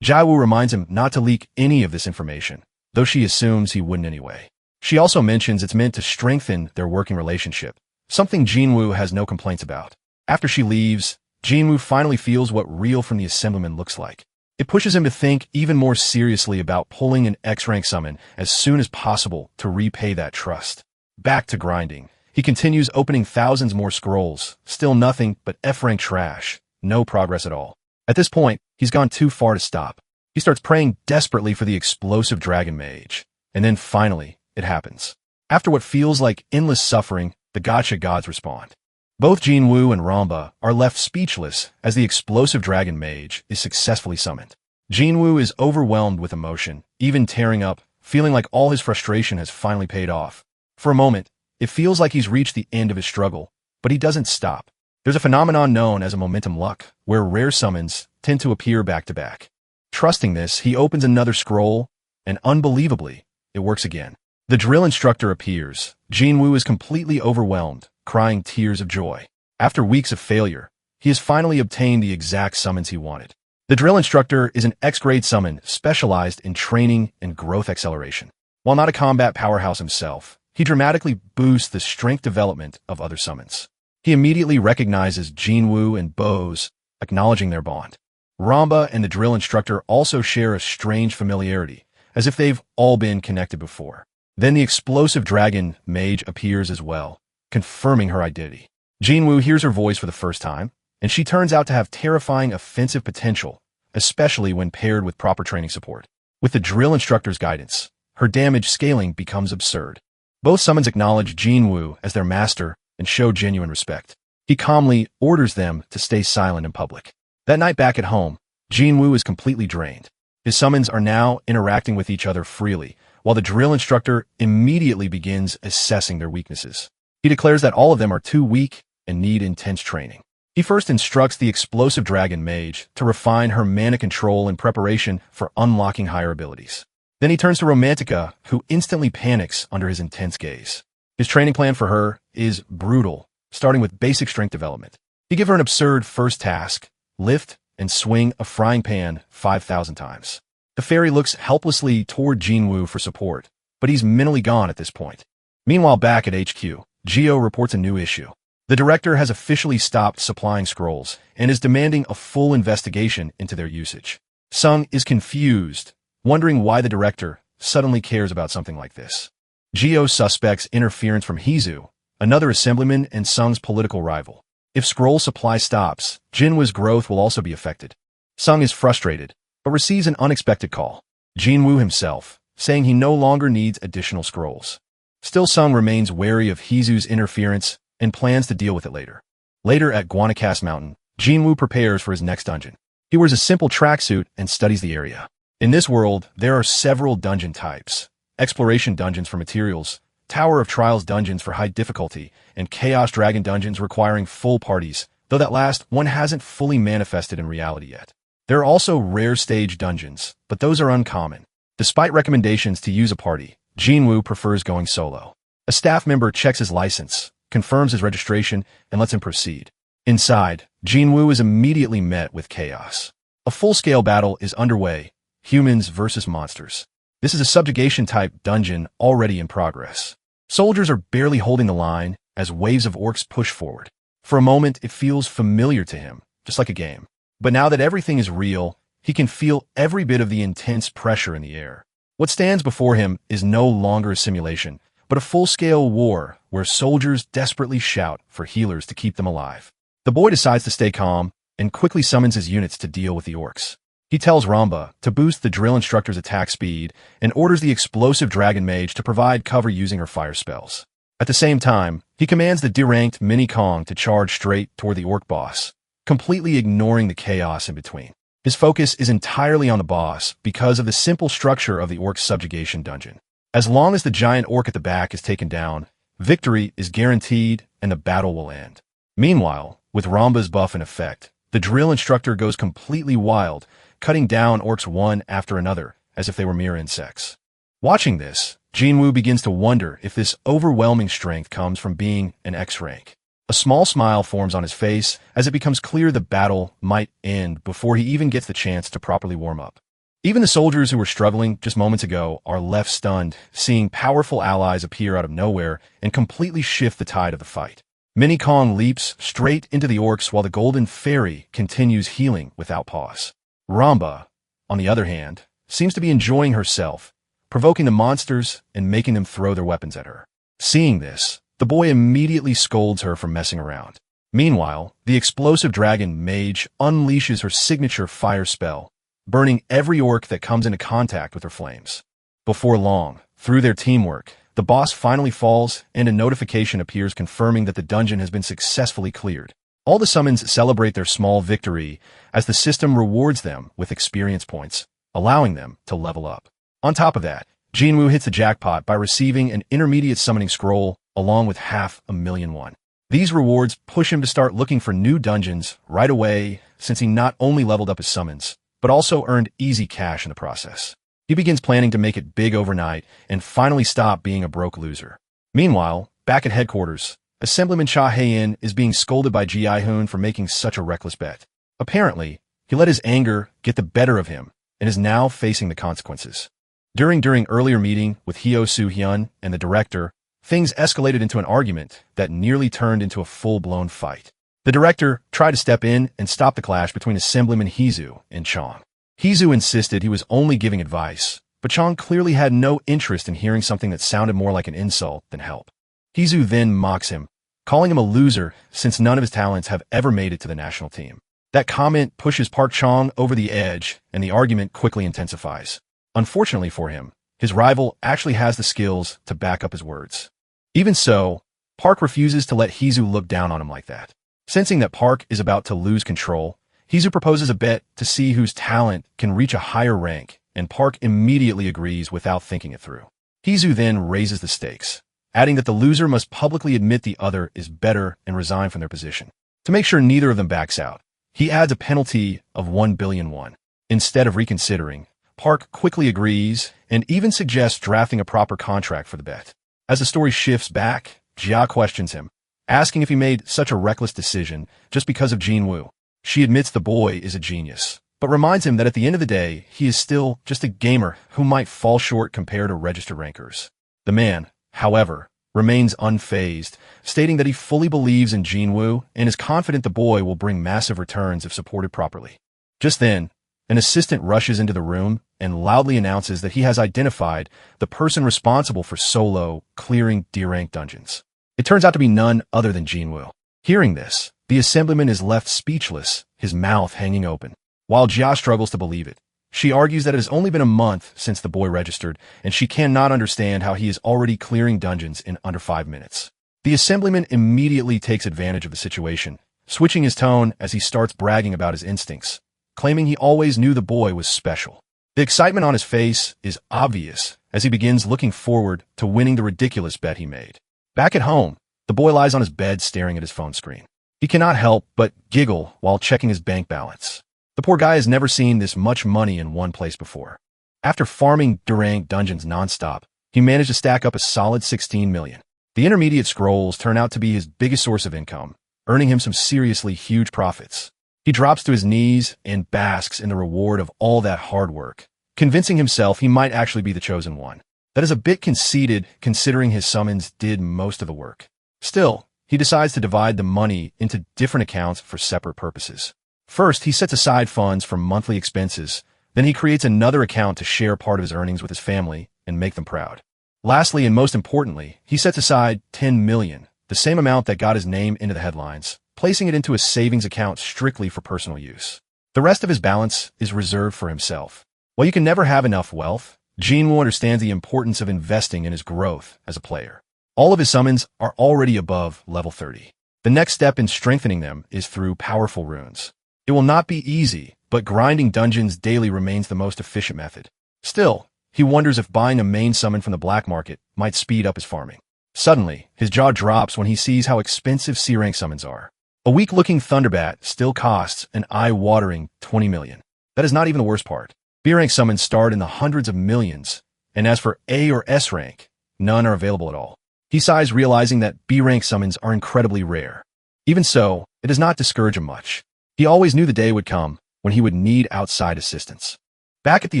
Jiwoo reminds him not to leak any of this information, though she assumes he wouldn't anyway. She also mentions it's meant to strengthen their working relationship, something Jinwoo has no complaints about. After she leaves, Jinwoo finally feels what real from the assemblyman looks like. It pushes him to think even more seriously about pulling an X-rank summon as soon as possible to repay that trust. Back to grinding. He continues opening thousands more scrolls, still nothing but F-rank trash, no progress at all. At this point, he's gone too far to stop. He starts praying desperately for the explosive dragon mage, and then finally, it happens. After what feels like endless suffering, the gacha gods respond. Both Jinwoo and Ramba are left speechless as the explosive dragon mage is successfully summoned. Jinwoo is overwhelmed with emotion, even tearing up, feeling like all his frustration has finally paid off. For a moment, it feels like he's reached the end of his struggle, but he doesn't stop. There's a phenomenon known as a momentum luck, where rare summons tend to appear back-to-back. Trusting this, he opens another scroll, and unbelievably, it works again. The drill instructor appears. Jinwoo is completely overwhelmed, crying tears of joy. After weeks of failure, he has finally obtained the exact summons he wanted. The drill instructor is an X-grade summon specialized in training and growth acceleration. While not a combat powerhouse himself, he dramatically boosts the strength development of other summons. He immediately recognizes Jinwoo and Bose, acknowledging their bond. Ramba and the drill instructor also share a strange familiarity, as if they've all been connected before. Then the explosive dragon mage appears as well, confirming her identity. Jinwoo hears her voice for the first time, and she turns out to have terrifying offensive potential, especially when paired with proper training support. With the drill instructor's guidance, her damage scaling becomes absurd. Both summons acknowledge Jinwoo as their master and show genuine respect. He calmly orders them to stay silent in public. That night back at home, Jinwoo is completely drained. His summons are now interacting with each other freely, while the drill instructor immediately begins assessing their weaknesses. He declares that all of them are too weak and need intense training. He first instructs the explosive dragon mage to refine her mana control in preparation for unlocking higher abilities. Then he turns to Romantica, who instantly panics under his intense gaze. His training plan for her is brutal, starting with basic strength development. He gives her an absurd first task: lift and swing a frying pan 5,000 times. The fairy looks helplessly toward Jinwoo for support, but he's mentally gone at this point. Meanwhile, back at HQ, Geo reports a new issue. The director has officially stopped supplying scrolls and is demanding a full investigation into their usage. Sung is confused, wondering why the director suddenly cares about something like this. Geo suspects interference from Hizu, another assemblyman and Sung's political rival. If scroll supply stops, Jinwoo's growth will also be affected. Sung is frustrated, but receives an unexpected call. Jinwoo himself, saying he no longer needs additional scrolls. Still, Sung remains wary of Hizu's interference and plans to deal with it later. Later at Guanacaste Mountain, Jinwoo prepares for his next dungeon. He wears a simple tracksuit and studies the area. In this world, there are several dungeon types: exploration dungeons for materials, Tower of Trials dungeons for high difficulty, and Chaos Dragon dungeons requiring full parties, though that last one hasn't fully manifested in reality yet. There are also rare stage dungeons, but those are uncommon. Despite recommendations to use a party, Jinwoo prefers going solo. A staff member checks his license, confirms his registration, and lets him proceed. Inside, Jinwoo is immediately met with chaos. A full-scale battle is underway, humans versus monsters. This is a subjugation-type dungeon already in progress. Soldiers are barely holding the line as waves of orcs push forward. For a moment, it feels familiar to him, just like a game. But now that everything is real, he can feel every bit of the intense pressure in the air. What stands before him is no longer a simulation, but a full-scale war where soldiers desperately shout for healers to keep them alive. The boy decides to stay calm and quickly summons his units to deal with the orcs. He tells Ramba to boost the drill instructor's attack speed and orders the explosive dragon mage to provide cover using her fire spells. At the same time, he commands the deranked Mini Kong to charge straight toward the orc boss, completely ignoring the chaos in between. His focus is entirely on the boss because of the simple structure of the orc's subjugation dungeon. As long as the giant orc at the back is taken down, victory is guaranteed and the battle will end. Meanwhile, with Ramba's buff in effect, the drill instructor goes completely wild, cutting down orcs one after another as if they were mere insects. Watching this, Jinwoo begins to wonder if this overwhelming strength comes from being an X-rank. A small smile forms on his face as it becomes clear the battle might end before he even gets the chance to properly warm up. Even the soldiers who were struggling just moments ago are left stunned, seeing powerful allies appear out of nowhere and completely shift the tide of the fight. Mini Kong leaps straight into the orcs while the Golden Fairy continues healing without pause. Ramba, on the other hand, seems to be enjoying herself, provoking the monsters and making them throw their weapons at her. Seeing this, the boy immediately scolds her for messing around. Meanwhile, the explosive dragon mage unleashes her signature fire spell, burning every orc that comes into contact with her flames. Before long, through their teamwork, the boss finally falls and a notification appears confirming that the dungeon has been successfully cleared. All the summons celebrate their small victory as the system rewards them with experience points, allowing them to level up. On top of that, Jinwoo hits the jackpot by receiving an intermediate summoning scroll along with 500,000 won. These rewards push him to start looking for new dungeons right away since he not only leveled up his summons, but also earned easy cash in the process. He begins planning to make it big overnight and finally stop being a broke loser. Meanwhile, back at headquarters, Assemblyman Cha Hae-in is being scolded by Ji Ai-hoon for making such a reckless bet. Apparently, he let his anger get the better of him and is now facing the consequences. During earlier meeting with Hyo Soo-hyun and the director, things escalated into an argument that nearly turned into a full-blown fight. The director tried to step in and stop the clash between Assemblyman Heezu and Chong. Heezu insisted he was only giving advice, but Chong clearly had no interest in hearing something that sounded more like an insult than help. Heezu then mocks him, calling him a loser since none of his talents have ever made it to the national team. That comment pushes Park Chong over the edge, and the argument quickly intensifies. Unfortunately for him, his rival actually has the skills to back up his words. Even so, Park refuses to let Heezu look down on him like that. Sensing that Park is about to lose control, Heezu proposes a bet to see whose talent can reach a higher rank, and Park immediately agrees without thinking it through. Heezu then raises the stakes, adding that the loser must publicly admit the other is better and resign from their position. To make sure neither of them backs out, he adds a penalty of 1 billion won. Instead of reconsidering, Park quickly agrees and even suggests drafting a proper contract for the bet. As the story shifts back, Jia questions him, asking if he made such a reckless decision just because of Jinwoo. She admits the boy is a genius, but reminds him that at the end of the day, he is still just a gamer who might fall short compared to registered rankers. The man, however, remains unfazed, stating that he fully believes in Jinwoo and is confident the boy will bring massive returns if supported properly. Just then, an assistant rushes into the room and loudly announces that he has identified the person responsible for solo clearing D-rank dungeons. It turns out to be none other than Jinwoo. Hearing this, the assemblyman is left speechless, his mouth hanging open. While Jia struggles to believe it, she argues that it has only been a month since the boy registered, and she cannot understand how he is already clearing dungeons in under 5 minutes. The assemblyman immediately takes advantage of the situation, switching his tone as he starts bragging about his instincts, claiming he always knew the boy was special. The excitement on his face is obvious as he begins looking forward to winning the ridiculous bet he made. Back at home, the boy lies on his bed staring at his phone screen. He cannot help but giggle while checking his bank balance. The poor guy has never seen this much money in one place before. After farming D-rank dungeons nonstop, he managed to stack up a solid 16 million. The intermediate scrolls turn out to be his biggest source of income, earning him some seriously huge profits. He drops to his knees and basks in the reward of all that hard work, convincing himself he might actually be the chosen one. That is a bit conceited considering his summons did most of the work. Still, he decides to divide the money into different accounts for separate purposes. First, he sets aside funds for monthly expenses, then he creates another account to share part of his earnings with his family and make them proud. Lastly, and most importantly, he sets aside 10 million, the same amount that got his name into the headlines, placing it into a savings account strictly for personal use. The rest of his balance is reserved for himself. While you can never have enough wealth, Jinwoo understands the importance of investing in his growth as a player. All of his summons are already above level 30. The next step in strengthening them is through powerful runes. It will not be easy, but grinding dungeons daily remains the most efficient method. Still, he wonders if buying a main summon from the black market might speed up his farming. Suddenly, his jaw drops when he sees how expensive C-rank summons are. A weak-looking Thunderbat still costs an eye-watering 20 million. That is not even the worst part. B-rank summons start in the hundreds of millions, And as for A or S rank, none are available at all. He sighs, realizing that B rank summons are incredibly rare. Even so, it does not discourage him much. He always knew the day would come when he would need outside assistance. Back at the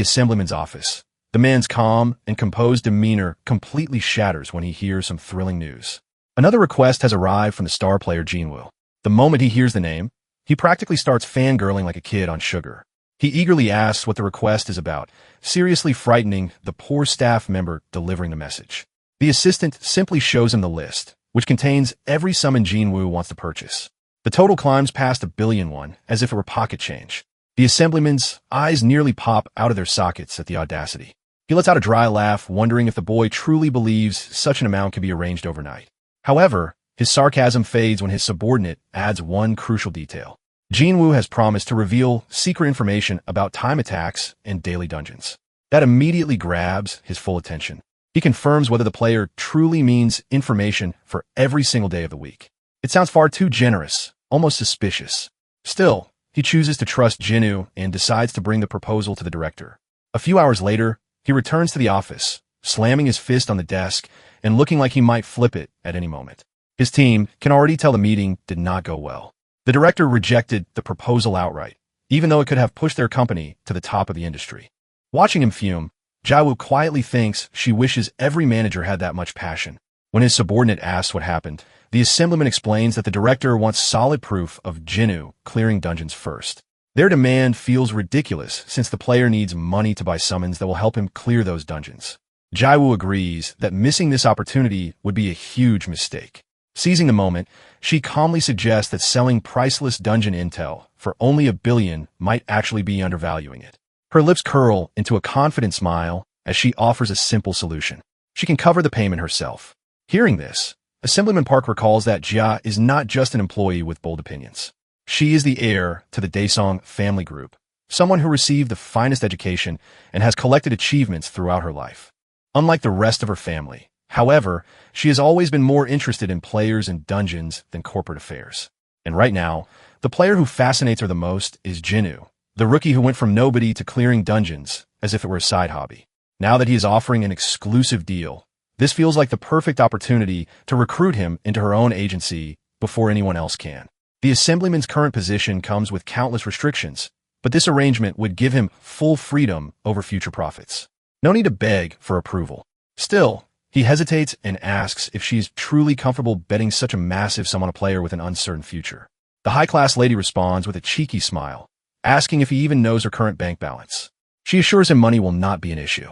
assemblyman's office, the man's calm and composed demeanor completely shatters when he hears some thrilling news. Another request has arrived from the star player Jinwoo. The moment he hears the name, he practically starts fangirling like a kid on sugar. He eagerly asks what the request is about, seriously frightening the poor staff member delivering the message. The assistant simply shows him the list, which contains every summon Jinwoo wants to purchase. The total climbs past 1 billion won, as if it were pocket change. The assemblyman's eyes nearly pop out of their sockets at the audacity. He lets out a dry laugh, wondering if the boy truly believes such an amount can be arranged overnight. However, his sarcasm fades when his subordinate adds one crucial detail. Jinwoo has promised to reveal secret information about time attacks and daily dungeons. That immediately grabs his full attention. He confirms whether the player truly means information for every single day of the week. It sounds far too generous, almost suspicious. Still, he chooses to trust Jinwoo and decides to bring the proposal to the director. A few hours later, he returns to the office, slamming his fist on the desk and looking like he might flip it at any moment. His team can already tell the meeting did not go well. The director rejected the proposal outright, even though it could have pushed their company to the top of the industry. Watching him fume, Jiwoo quietly thinks she wishes every manager had that much passion. When his subordinate asks what happened, the assemblyman explains that the director wants solid proof of Jinwoo clearing dungeons first. Their demand feels ridiculous since the player needs money to buy summons that will help him clear those dungeons. Jiwoo agrees that missing this opportunity would be a huge mistake. Seizing the moment, she calmly suggests that selling priceless dungeon intel for only 1 billion might actually be undervaluing it. Her lips curl into a confident smile as she offers a simple solution. She can cover the payment herself. Hearing this, Assemblyman Park recalls that Jia is not just an employee with bold opinions. She is the heir to the Daesung family group, someone who received the finest education and has collected achievements throughout her life. Unlike the rest of her family, however, she has always been more interested in players and dungeons than corporate affairs. And right now, the player who fascinates her the most is Jinwoo, the rookie who went from nobody to clearing dungeons as if it were a side hobby. Now that he is offering an exclusive deal, this feels like the perfect opportunity to recruit him into her own agency before anyone else can. The assemblyman's current position comes with countless restrictions, but this arrangement would give him full freedom over future profits. No need to beg for approval. Still, he hesitates and asks if she is truly comfortable betting such a massive sum on a player with an uncertain future. The high-class lady responds with a cheeky smile, asking if he even knows her current bank balance. She assures him money will not be an issue.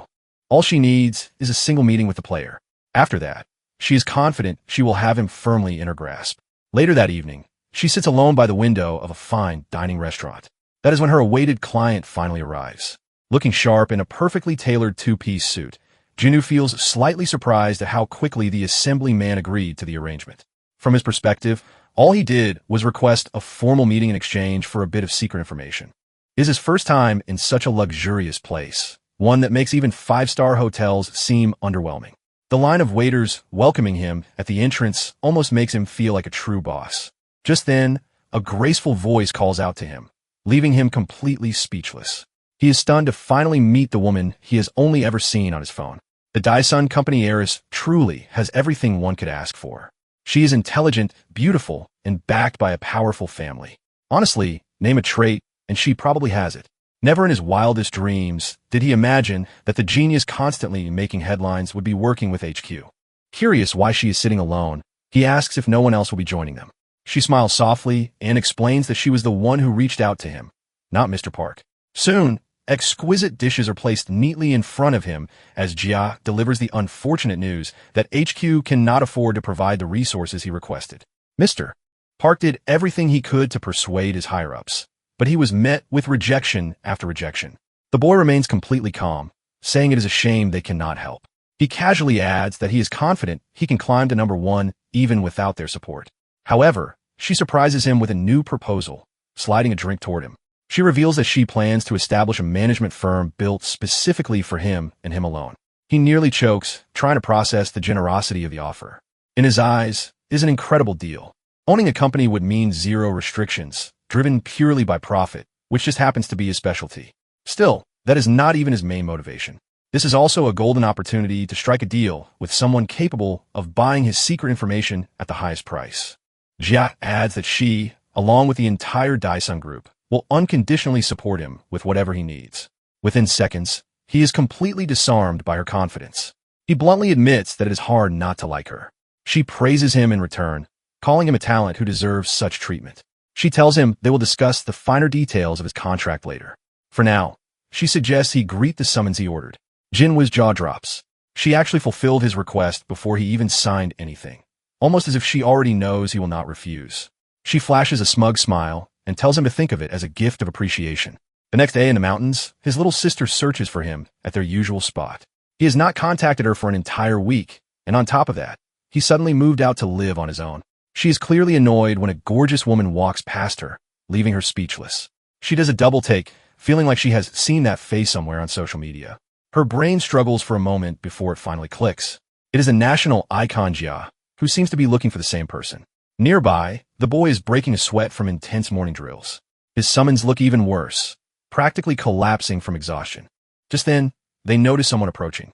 All she needs is a single meeting with the player. After that, she is confident she will have him firmly in her grasp. Later that evening, she sits alone by the window of a fine dining restaurant. That is when her awaited client finally arrives. Looking sharp in a perfectly tailored two-piece suit, Jinwoo feels slightly surprised at how quickly the assemblyman agreed to the arrangement. From his perspective, all he did was request a formal meeting in exchange for a bit of secret information. It is his first time in such a luxurious place, one that makes even five-star hotels seem underwhelming. The line of waiters welcoming him at the entrance almost makes him feel like a true boss. Just then, a graceful voice calls out to him, leaving him completely speechless. He is stunned to finally meet the woman he has only ever seen on his phone. The Daesun Company heiress truly has everything one could ask for. She is intelligent, beautiful, and backed by a powerful family. Honestly, name a trait, and she probably has it. Never in his wildest dreams did he imagine that the genius constantly making headlines would be working with HQ. Curious why she is sitting alone, he asks if no one else will be joining them. She smiles softly and explains that she was the one who reached out to him, not Mr. Park. Soon, exquisite dishes are placed neatly in front of him as Jia delivers the unfortunate news that HQ cannot afford to provide the resources he requested. Mr. Park did everything he could to persuade his higher-ups, but he was met with rejection after rejection. The boy remains completely calm, saying it is a shame they cannot help. He casually adds that he is confident he can climb to number 1 even without their support. However, she surprises him with a new proposal, sliding a drink toward him. She reveals that she plans to establish a management firm built specifically for him and him alone. He nearly chokes, trying to process the generosity of the offer. In his eyes, it is an incredible deal. Owning a company would mean zero restrictions, driven purely by profit, which just happens to be his specialty. Still, that is not even his main motivation. This is also a golden opportunity to strike a deal with someone capable of buying his secret information at the highest price. Jia adds that she, along with the entire Daisung group, will unconditionally support him with whatever he needs. Within seconds, he is completely disarmed by her confidence. He bluntly admits that it is hard not to like her. She praises him in return, calling him a talent who deserves such treatment. She tells him they will discuss the finer details of his contract later. For now, she suggests he greet the summons he ordered. Jinwoo's jaw drops. She actually fulfilled his request before he even signed anything, almost as if she already knows he will not refuse. She flashes a smug smile and tells him to think of it as a gift of appreciation. The next day in the mountains, his little sister searches for him at their usual spot. He has not contacted her for an entire week, and on top of that, he suddenly moved out to live on his own. She is clearly annoyed when a gorgeous woman walks past her, leaving her speechless. She does a double take, feeling like she has seen that face somewhere on social media. Her brain struggles for a moment before it finally clicks. It is a national icon Jia, who seems to be looking for the same person. Nearby, the boy is breaking a sweat from intense morning drills. His summons look even worse, practically collapsing from exhaustion. Just then, they notice someone approaching.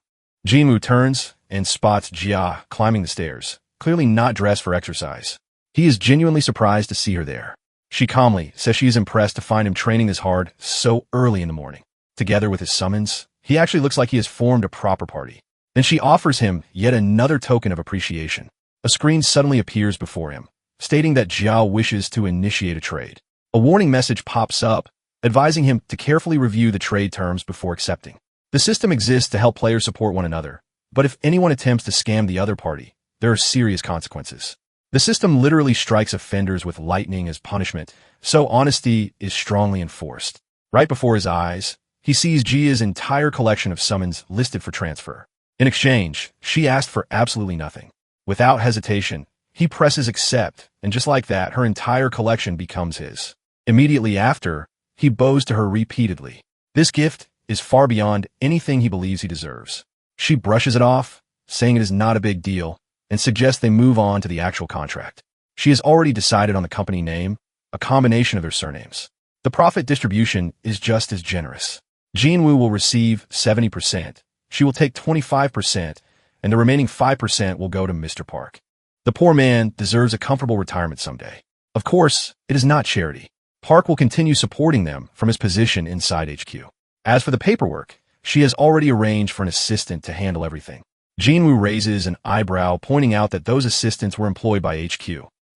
Jinwoo turns and spots Jia climbing the stairs, clearly not dressed for exercise. He is genuinely surprised to see her there. She calmly says she is impressed to find him training this hard so early in the morning. Together with his summons, he actually looks like he has formed a proper party. Then she offers him yet another token of appreciation. A screen suddenly appears before him, stating that Jiao wishes to initiate a trade. A warning message pops up, advising him to carefully review the trade terms before accepting. The system exists to help players support one another, but if anyone attempts to scam the other party, there are serious consequences. The system literally strikes offenders with lightning as punishment, so honesty is strongly enforced. Right before his eyes, he sees Jia's entire collection of summons listed for transfer. In exchange, she asked for absolutely nothing. Without hesitation, he presses accept, and just like that, her entire collection becomes his. Immediately after, he bows to her repeatedly. This gift is far beyond anything he believes he deserves. She brushes it off, saying it is not a big deal, and suggests they move on to the actual contract. She has already decided on the company name, a combination of their surnames. The profit distribution is just as generous. Jinwoo will receive 70%, she will take 25%, and the remaining 5% will go to Mr. Park. The poor man deserves a comfortable retirement someday. Of course, it is not charity. Park will continue supporting them from his position inside HQ. As for the paperwork, she has already arranged for an assistant to handle everything. Jinwoo raises an eyebrow, pointing out that those assistants were employed by HQ.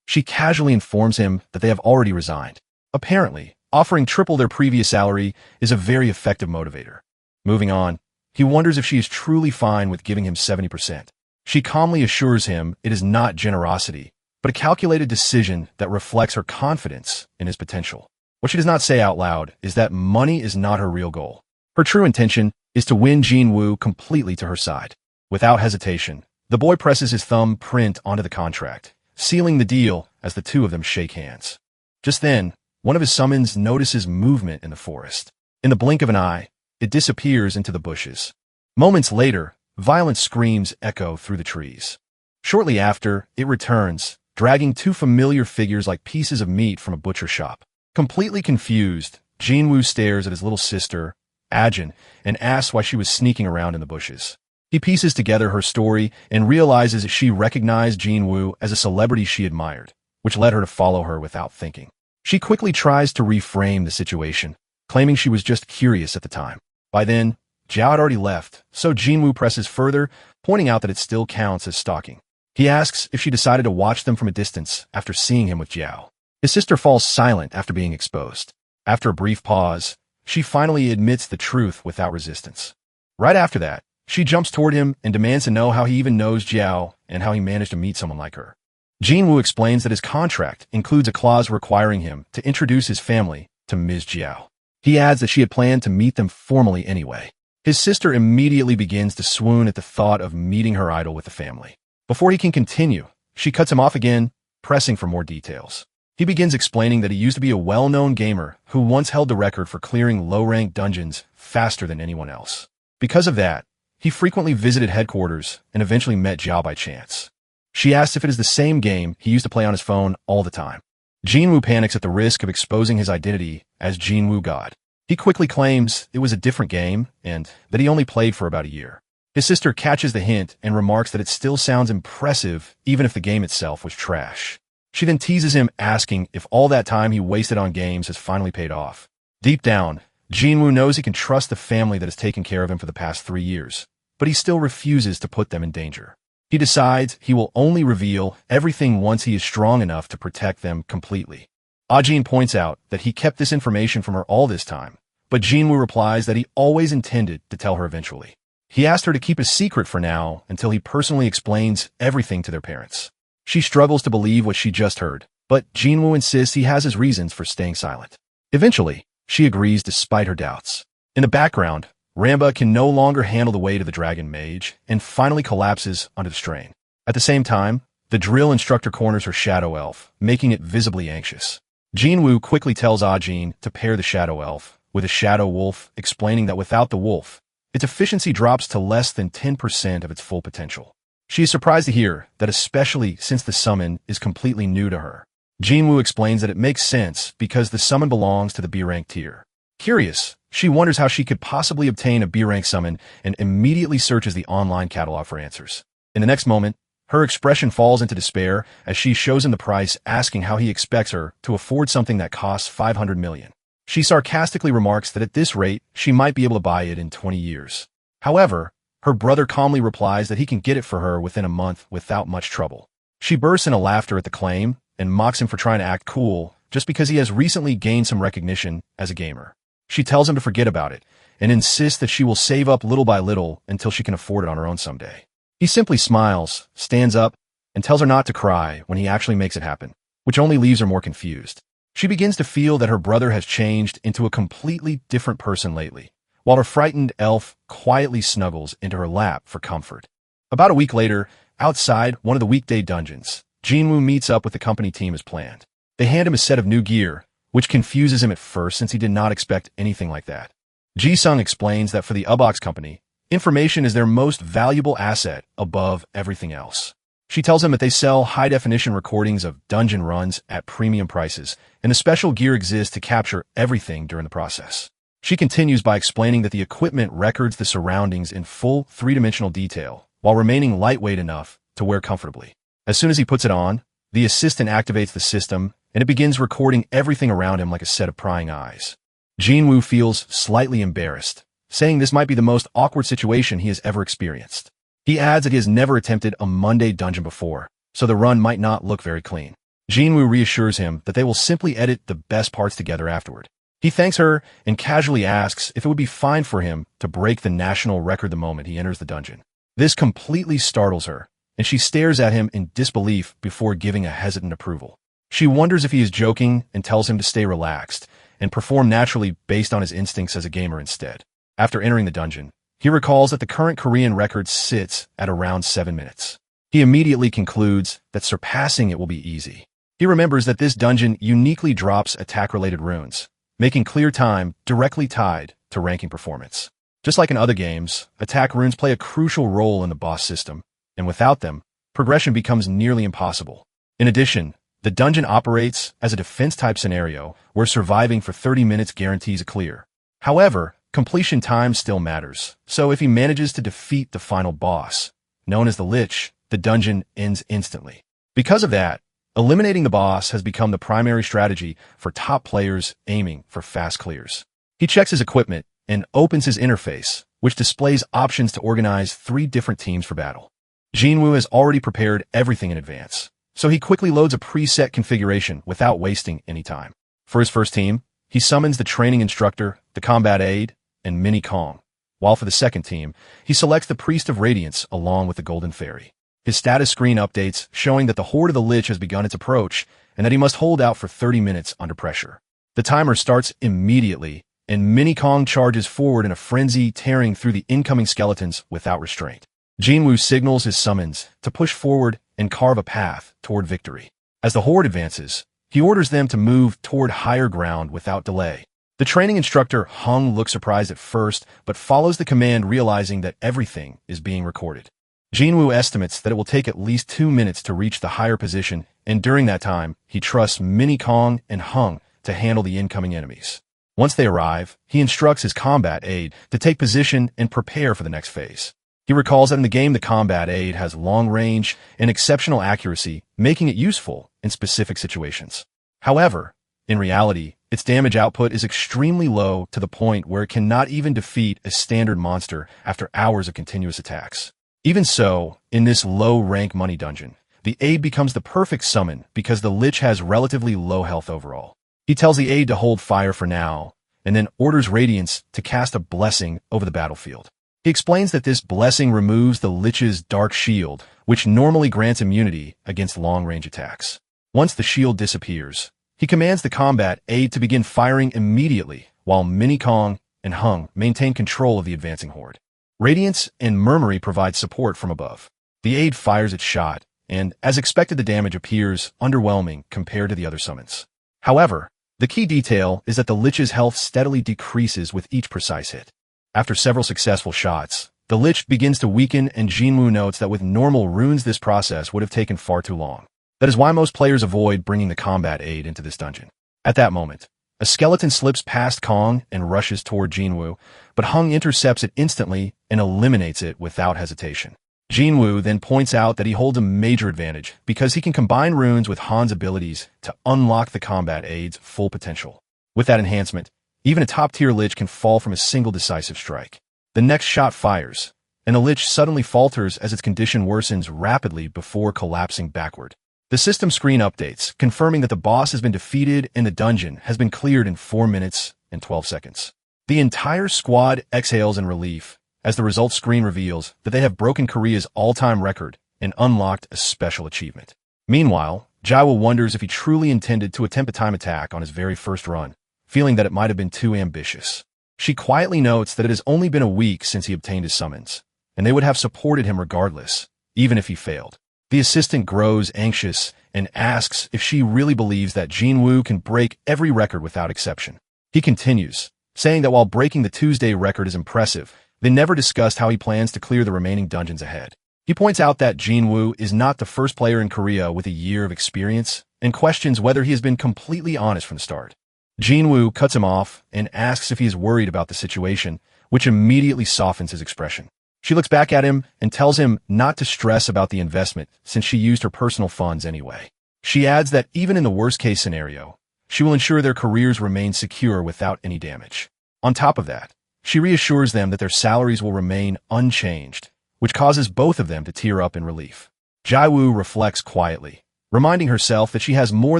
She casually informs him that they have already resigned. Apparently, offering triple their previous salary is a very effective motivator. Moving on, he wonders if she is truly fine with giving him 70%. She calmly assures him it is not generosity, but a calculated decision that reflects her confidence in his potential. What she does not say out loud is that money is not her real goal. Her true intention is to win Jinwoo completely to her side. Without hesitation, the boy presses his thumb print onto the contract, sealing the deal as the two of them shake hands. Just then, one of his summons notices movement in the forest. In the blink of an eye, it disappears into the bushes. Moments later, violent screams echo through the trees. Shortly after, it returns, dragging two familiar figures like pieces of meat from a butcher shop. Completely confused, Jinwoo stares at his little sister, Ajin, and asks why she was sneaking around in the bushes. He pieces together her story and realizes that she recognized Jinwoo as a celebrity she admired, which led her to follow her without thinking. She quickly tries to reframe the situation, claiming she was just curious at the time. By then, Jiao had already left, so Jinwoo presses further, pointing out that it still counts as stalking. He asks if she decided to watch them from a distance after seeing him with Jiao. His sister falls silent after being exposed. After a brief pause, she finally admits the truth without resistance. Right after that, she jumps toward him and demands to know how he even knows Jiao and how he managed to meet someone like her. Jinwoo explains that his contract includes a clause requiring him to introduce his family to Ms. Jiao. He adds that she had planned to meet them formally anyway. His sister immediately begins to swoon at the thought of meeting her idol with the family. Before he can continue, she cuts him off again, pressing for more details. He begins explaining that he used to be a well-known gamer who once held the record for clearing low-ranked dungeons faster than anyone else. Because of that, he frequently visited headquarters and eventually met Jiao by chance. She asks if it is the same game he used to play on his phone all the time. Jinwoo panics at the risk of exposing his identity as Jinwoo God. He quickly claims it was a different game and that he only played for about a year. His sister catches the hint and remarks that it still sounds impressive even if the game itself was trash. She then teases him, asking if all that time he wasted on games has finally paid off. Deep down, Jinwoo knows he can trust the family that has taken care of him for the past 3 years, but he still refuses to put them in danger. He decides he will only reveal everything once he is strong enough to protect them completely. Ajin points out that he kept this information from her all this time, but Jinwoo replies that he always intended to tell her eventually. He asked her to keep a secret for now until he personally explains everything to their parents. She struggles to believe what she just heard, but Jinwoo insists he has his reasons for staying silent. Eventually, she agrees despite her doubts. In the background, Ramba can no longer handle the weight of the dragon mage and finally collapses under the strain. At the same time, the drill instructor corners her shadow elf, making it visibly anxious. Jinwoo quickly tells Ajin to pair the shadow elf with a shadow wolf, explaining that without the wolf, its efficiency drops to less than 10% of its full potential. She is surprised to hear that, especially since the summon is completely new to her. Jinwoo explains that it makes sense because the summon belongs to the B-rank tier. Curious, she wonders how she could possibly obtain a B-rank summon and immediately searches the online catalog for answers. In the next moment, her expression falls into despair as she shows him the price, asking how he expects her to afford something that costs 500 million. She sarcastically remarks that at this rate, she might be able to buy it in 20 years. However, her brother calmly replies that he can get it for her within a month without much trouble. She bursts into laughter at the claim and mocks him for trying to act cool just because he has recently gained some recognition as a gamer. She tells him to forget about it and insists that she will save up little by little until she can afford it on her own someday. He simply smiles, stands up, and tells her not to cry when he actually makes it happen, which only leaves her more confused. She begins to feel that her brother has changed into a completely different person lately, while her frightened elf quietly snuggles into her lap for comfort. About a week later, outside one of the weekday dungeons, Jinwoo meets up with the company team as planned. They hand him a set of new gear, which confuses him at first since he did not expect anything like that. Ji-sung explains that for the Ubox company, information is their most valuable asset above everything else. She tells him that they sell high-definition recordings of dungeon runs at premium prices, and the special gear exists to capture everything during the process. She continues by explaining that the equipment records the surroundings in full three-dimensional detail, while remaining lightweight enough to wear comfortably. As soon as he puts it on, the assistant activates the system, and it begins recording everything around him like a set of prying eyes. Jinwoo feels slightly embarrassed, saying this might be the most awkward situation he has ever experienced. He adds that he has never attempted a Monday dungeon before, so the run might not look very clean. Jinwoo reassures him that they will simply edit the best parts together afterward. He thanks her and casually asks if it would be fine for him to break the national record the moment he enters the dungeon. This completely startles her, and she stares at him in disbelief before giving a hesitant approval. She wonders if he is joking and tells him to stay relaxed and perform naturally based on his instincts as a gamer instead. After entering the dungeon, he recalls that the current Korean record sits at around 7 minutes. He immediately concludes that surpassing it will be easy. He remembers that this dungeon uniquely drops attack-related runes, making clear time directly tied to ranking performance. Just like in other games, attack runes play a crucial role in the boss system, and without them, progression becomes nearly impossible. In addition, the dungeon operates as a defense-type scenario where surviving for 30 minutes guarantees a clear. However, completion time still matters, so if he manages to defeat the final boss, known as the Lich, the dungeon ends instantly. Because of that, eliminating the boss has become the primary strategy for top players aiming for fast clears. He checks his equipment and opens his interface, which displays options to organize 3 different teams for battle. Jinwoo has already prepared everything in advance, so he quickly loads a preset configuration without wasting any time. For his first team, he summons the training instructor, the combat aide, and Mini Kong, while for the second team, he selects the Priest of Radiance along with the Golden Fairy. His status screen updates, showing that the Horde of the Lich has begun its approach and that he must hold out for 30 minutes under pressure. The timer starts immediately, and Mini Kong charges forward in a frenzy, tearing through the incoming skeletons without restraint. Jinwoo signals his summons to push forward and carve a path toward victory. As the Horde advances, he orders them to move toward higher ground without delay. The training instructor Hung looks surprised at first, but follows the command, realizing that everything is being recorded. Jinwoo estimates that it will take at least 2 minutes to reach the higher position, and during that time, he trusts Mini Kong and Hung to handle the incoming enemies. Once they arrive, he instructs his combat aide to take position and prepare for the next phase. He recalls that in the game the combat aide has long range and exceptional accuracy, making it useful in specific situations. However, in reality, its damage output is extremely low to the point where it cannot even defeat a standard monster after hours of continuous attacks. Even so, in this low-rank money dungeon, the aide becomes the perfect summon because the Lich has relatively low health overall. He tells the aide to hold fire for now, and then orders Radiance to cast a blessing over the battlefield. He explains that this blessing removes the Lich's dark shield, which normally grants immunity against long-range attacks. Once the shield disappears, he commands the combat aide to begin firing immediately, while Mini Kong and Hung maintain control of the advancing horde. Radiance and Murmury provide support from above. The aide fires its shot, and as expected the damage appears underwhelming compared to the other summons. However, the key detail is that the Lich's health steadily decreases with each precise hit. After several successful shots, the Lich begins to weaken and Jinwoo notes that with normal runes this process would have taken far too long. That is why most players avoid bringing the combat aide into this dungeon. At that moment, a skeleton slips past Kong and rushes toward Jinwoo, but Hung intercepts it instantly and eliminates it without hesitation. Jinwoo then points out that he holds a major advantage because he can combine runes with Han's abilities to unlock the combat aide's full potential. With that enhancement, even a top-tier Lich can fall from a single decisive strike. The next shot fires, and the Lich suddenly falters as its condition worsens rapidly before collapsing backward. The system screen updates, confirming that the boss has been defeated and the dungeon has been cleared in 4 minutes and 12 seconds. The entire squad exhales in relief as the results screen reveals that they have broken Korea's all-time record and unlocked a special achievement. Meanwhile, Jiwoo wonders if he truly intended to attempt a time attack on his very first run, feeling that it might have been too ambitious. She quietly notes that it has only been a week since he obtained his summons, and they would have supported him regardless, even if he failed. The assistant grows anxious and asks if she really believes that Jinwoo can break every record without exception. He continues, saying that while breaking the Tuesday record is impressive, they never discussed how he plans to clear the remaining dungeons ahead. He points out that Jinwoo is not the first player in Korea with a year of experience and questions whether he has been completely honest from the start. Jinwoo cuts him off and asks if he is worried about the situation, which immediately softens his expression. She looks back at him and tells him not to stress about the investment since she used her personal funds anyway. She adds that even in the worst-case scenario, she will ensure their careers remain secure without any damage. On top of that, she reassures them that their salaries will remain unchanged, which causes both of them to tear up in relief. Jiwoo reflects quietly, reminding herself that she has more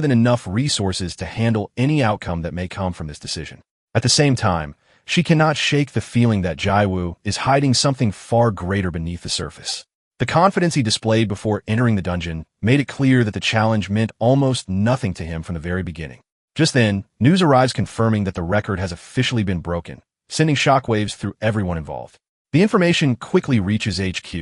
than enough resources to handle any outcome that may come from this decision. At the same time, she cannot shake the feeling that Jiwoo is hiding something far greater beneath the surface. The confidence he displayed before entering the dungeon made it clear that the challenge meant almost nothing to him from the very beginning. Just then, news arrives confirming that the record has officially been broken, sending shockwaves through everyone involved. The information quickly reaches HQ,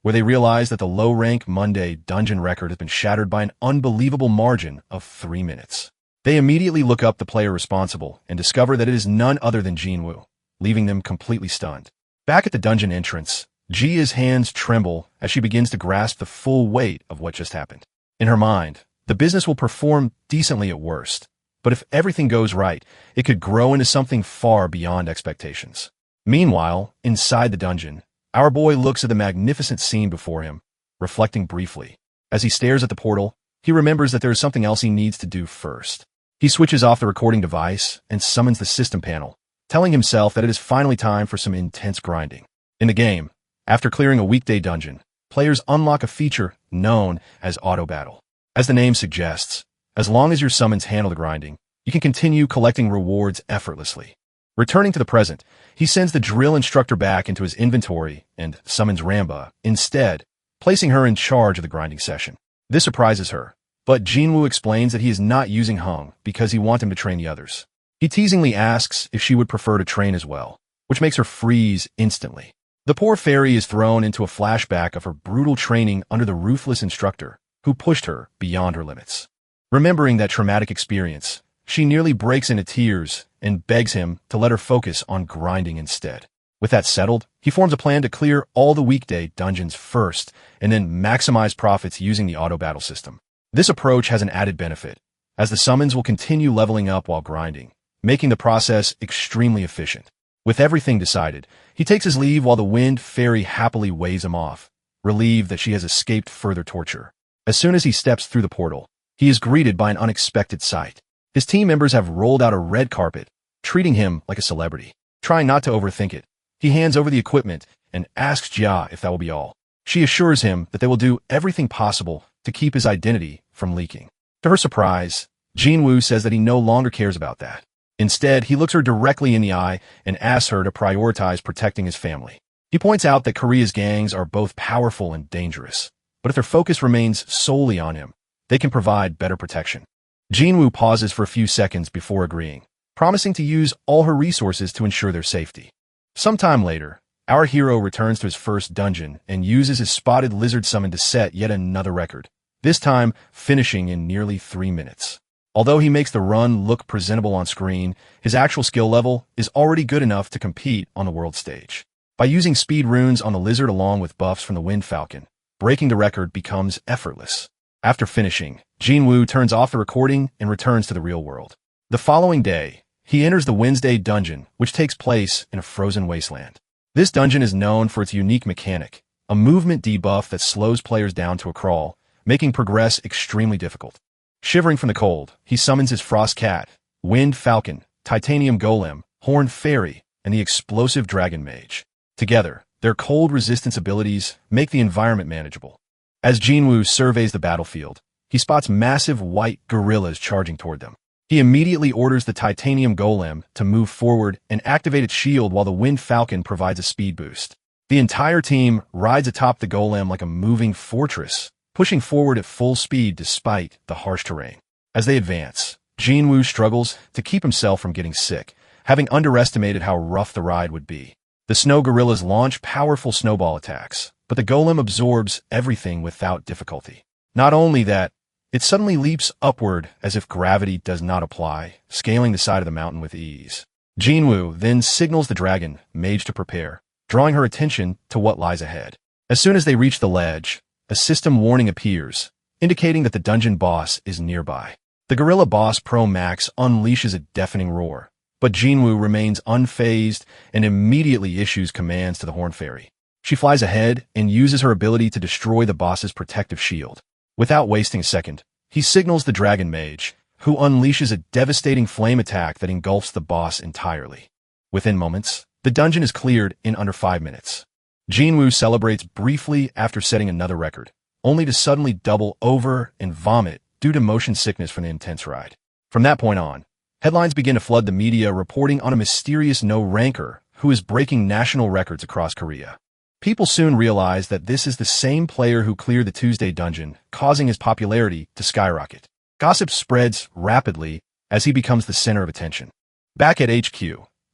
where they realize that the low-rank Monday dungeon record has been shattered by an unbelievable margin of 3 minutes. They immediately look up the player responsible and discover that it is none other than Jinwoo, leaving them completely stunned. Back at the dungeon entrance, Jia's hands tremble as she begins to grasp the full weight of what just happened. In her mind, the business will perform decently at worst, but if everything goes right, it could grow into something far beyond expectations. Meanwhile, inside the dungeon, our boy looks at the magnificent scene before him, reflecting briefly. As he stares at the portal, he remembers that there is something else he needs to do first. He switches off the recording device and summons the system panel, telling himself that it is finally time for some intense grinding. In the game, after clearing a weekday dungeon, players unlock a feature known as Auto Battle. As the name suggests, as long as your summons handle the grinding, you can continue collecting rewards effortlessly. Returning to the present, he sends the drill instructor back into his inventory and summons Ramba instead, placing her in charge of the grinding session. This surprises her, but Jinwoo explains that he is not using Hung because he wants him to train the others. He teasingly asks if she would prefer to train as well, which makes her freeze instantly. The poor fairy is thrown into a flashback of her brutal training under the ruthless instructor who pushed her beyond her limits. Remembering that traumatic experience, she nearly breaks into tears and begs him to let her focus on grinding instead. With that settled, he forms a plan to clear all the weekday dungeons first and then maximize profits using the auto battle system. This approach has an added benefit, as the summons will continue leveling up while grinding, making the process extremely efficient. With everything decided, he takes his leave while the wind fairy happily waves him off, relieved that she has escaped further torture. As soon as he steps through the portal, he is greeted by an unexpected sight. His team members have rolled out a red carpet, treating him like a celebrity. Trying not to overthink it, he hands over the equipment and asks Jia if that will be all. She assures him that they will do everything possible to keep his identity from leaking. To her surprise, Jinwoo says that he no longer cares about that. Instead, he looks her directly in the eye and asks her to prioritize protecting his family. He points out that Korea's gangs are both powerful and dangerous, but if their focus remains solely on him, they can provide better protection. Jinwoo pauses for a few seconds before agreeing, promising to use all her resources to ensure their safety. Sometime later, our hero returns to his first dungeon and uses his spotted lizard summon to set yet another record, this time finishing in nearly 3 minutes. Although he makes the run look presentable on screen, his actual skill level is already good enough to compete on the world stage. By using speed runes on the lizard along with buffs from the Wind Falcon, breaking the record becomes effortless. After finishing, Jinwoo turns off the recording and returns to the real world. The following day, he enters the Wednesday dungeon, which takes place in a frozen wasteland. This dungeon is known for its unique mechanic, a movement debuff that slows players down to a crawl, making progress extremely difficult. Shivering from the cold, he summons his Frost Cat, Wind Falcon, Titanium Golem, Horn Fairy, and the explosive Dragon Mage. Together, their cold resistance abilities make the environment manageable. As Jinwoo surveys the battlefield, he spots massive white gorillas charging toward them. He immediately orders the Titanium Golem to move forward and activate its shield while the Wind Falcon provides a speed boost. The entire team rides atop the golem like a moving fortress, pushing forward at full speed despite the harsh terrain. As they advance, Jinwoo struggles to keep himself from getting sick, having underestimated how rough the ride would be. The snow gorillas launch powerful snowball attacks, but the golem absorbs everything without difficulty. Not only that, it suddenly leaps upward as if gravity does not apply, scaling the side of the mountain with ease. Jinwoo then signals the dragon mage to prepare, drawing her attention to what lies ahead. As soon as they reach the ledge, a system warning appears, indicating that the dungeon boss is nearby. The gorilla boss Pro Max unleashes a deafening roar, but Jinwoo remains unfazed and immediately issues commands to the Horn Fairy. She flies ahead and uses her ability to destroy the boss's protective shield. Without wasting a second, he signals the Dragon Mage, who unleashes a devastating flame attack that engulfs the boss entirely. Within moments, the dungeon is cleared in under 5 minutes. Jinwoo celebrates briefly after setting another record, only to suddenly double over and vomit due to motion sickness from the intense ride. From that point on, headlines begin to flood the media reporting on a mysterious no-ranker who is breaking national records across Korea. People soon realize that this is the same player who cleared the Tuesday dungeon, causing his popularity to skyrocket. Gossip spreads rapidly as he becomes the center of attention. Back at HQ,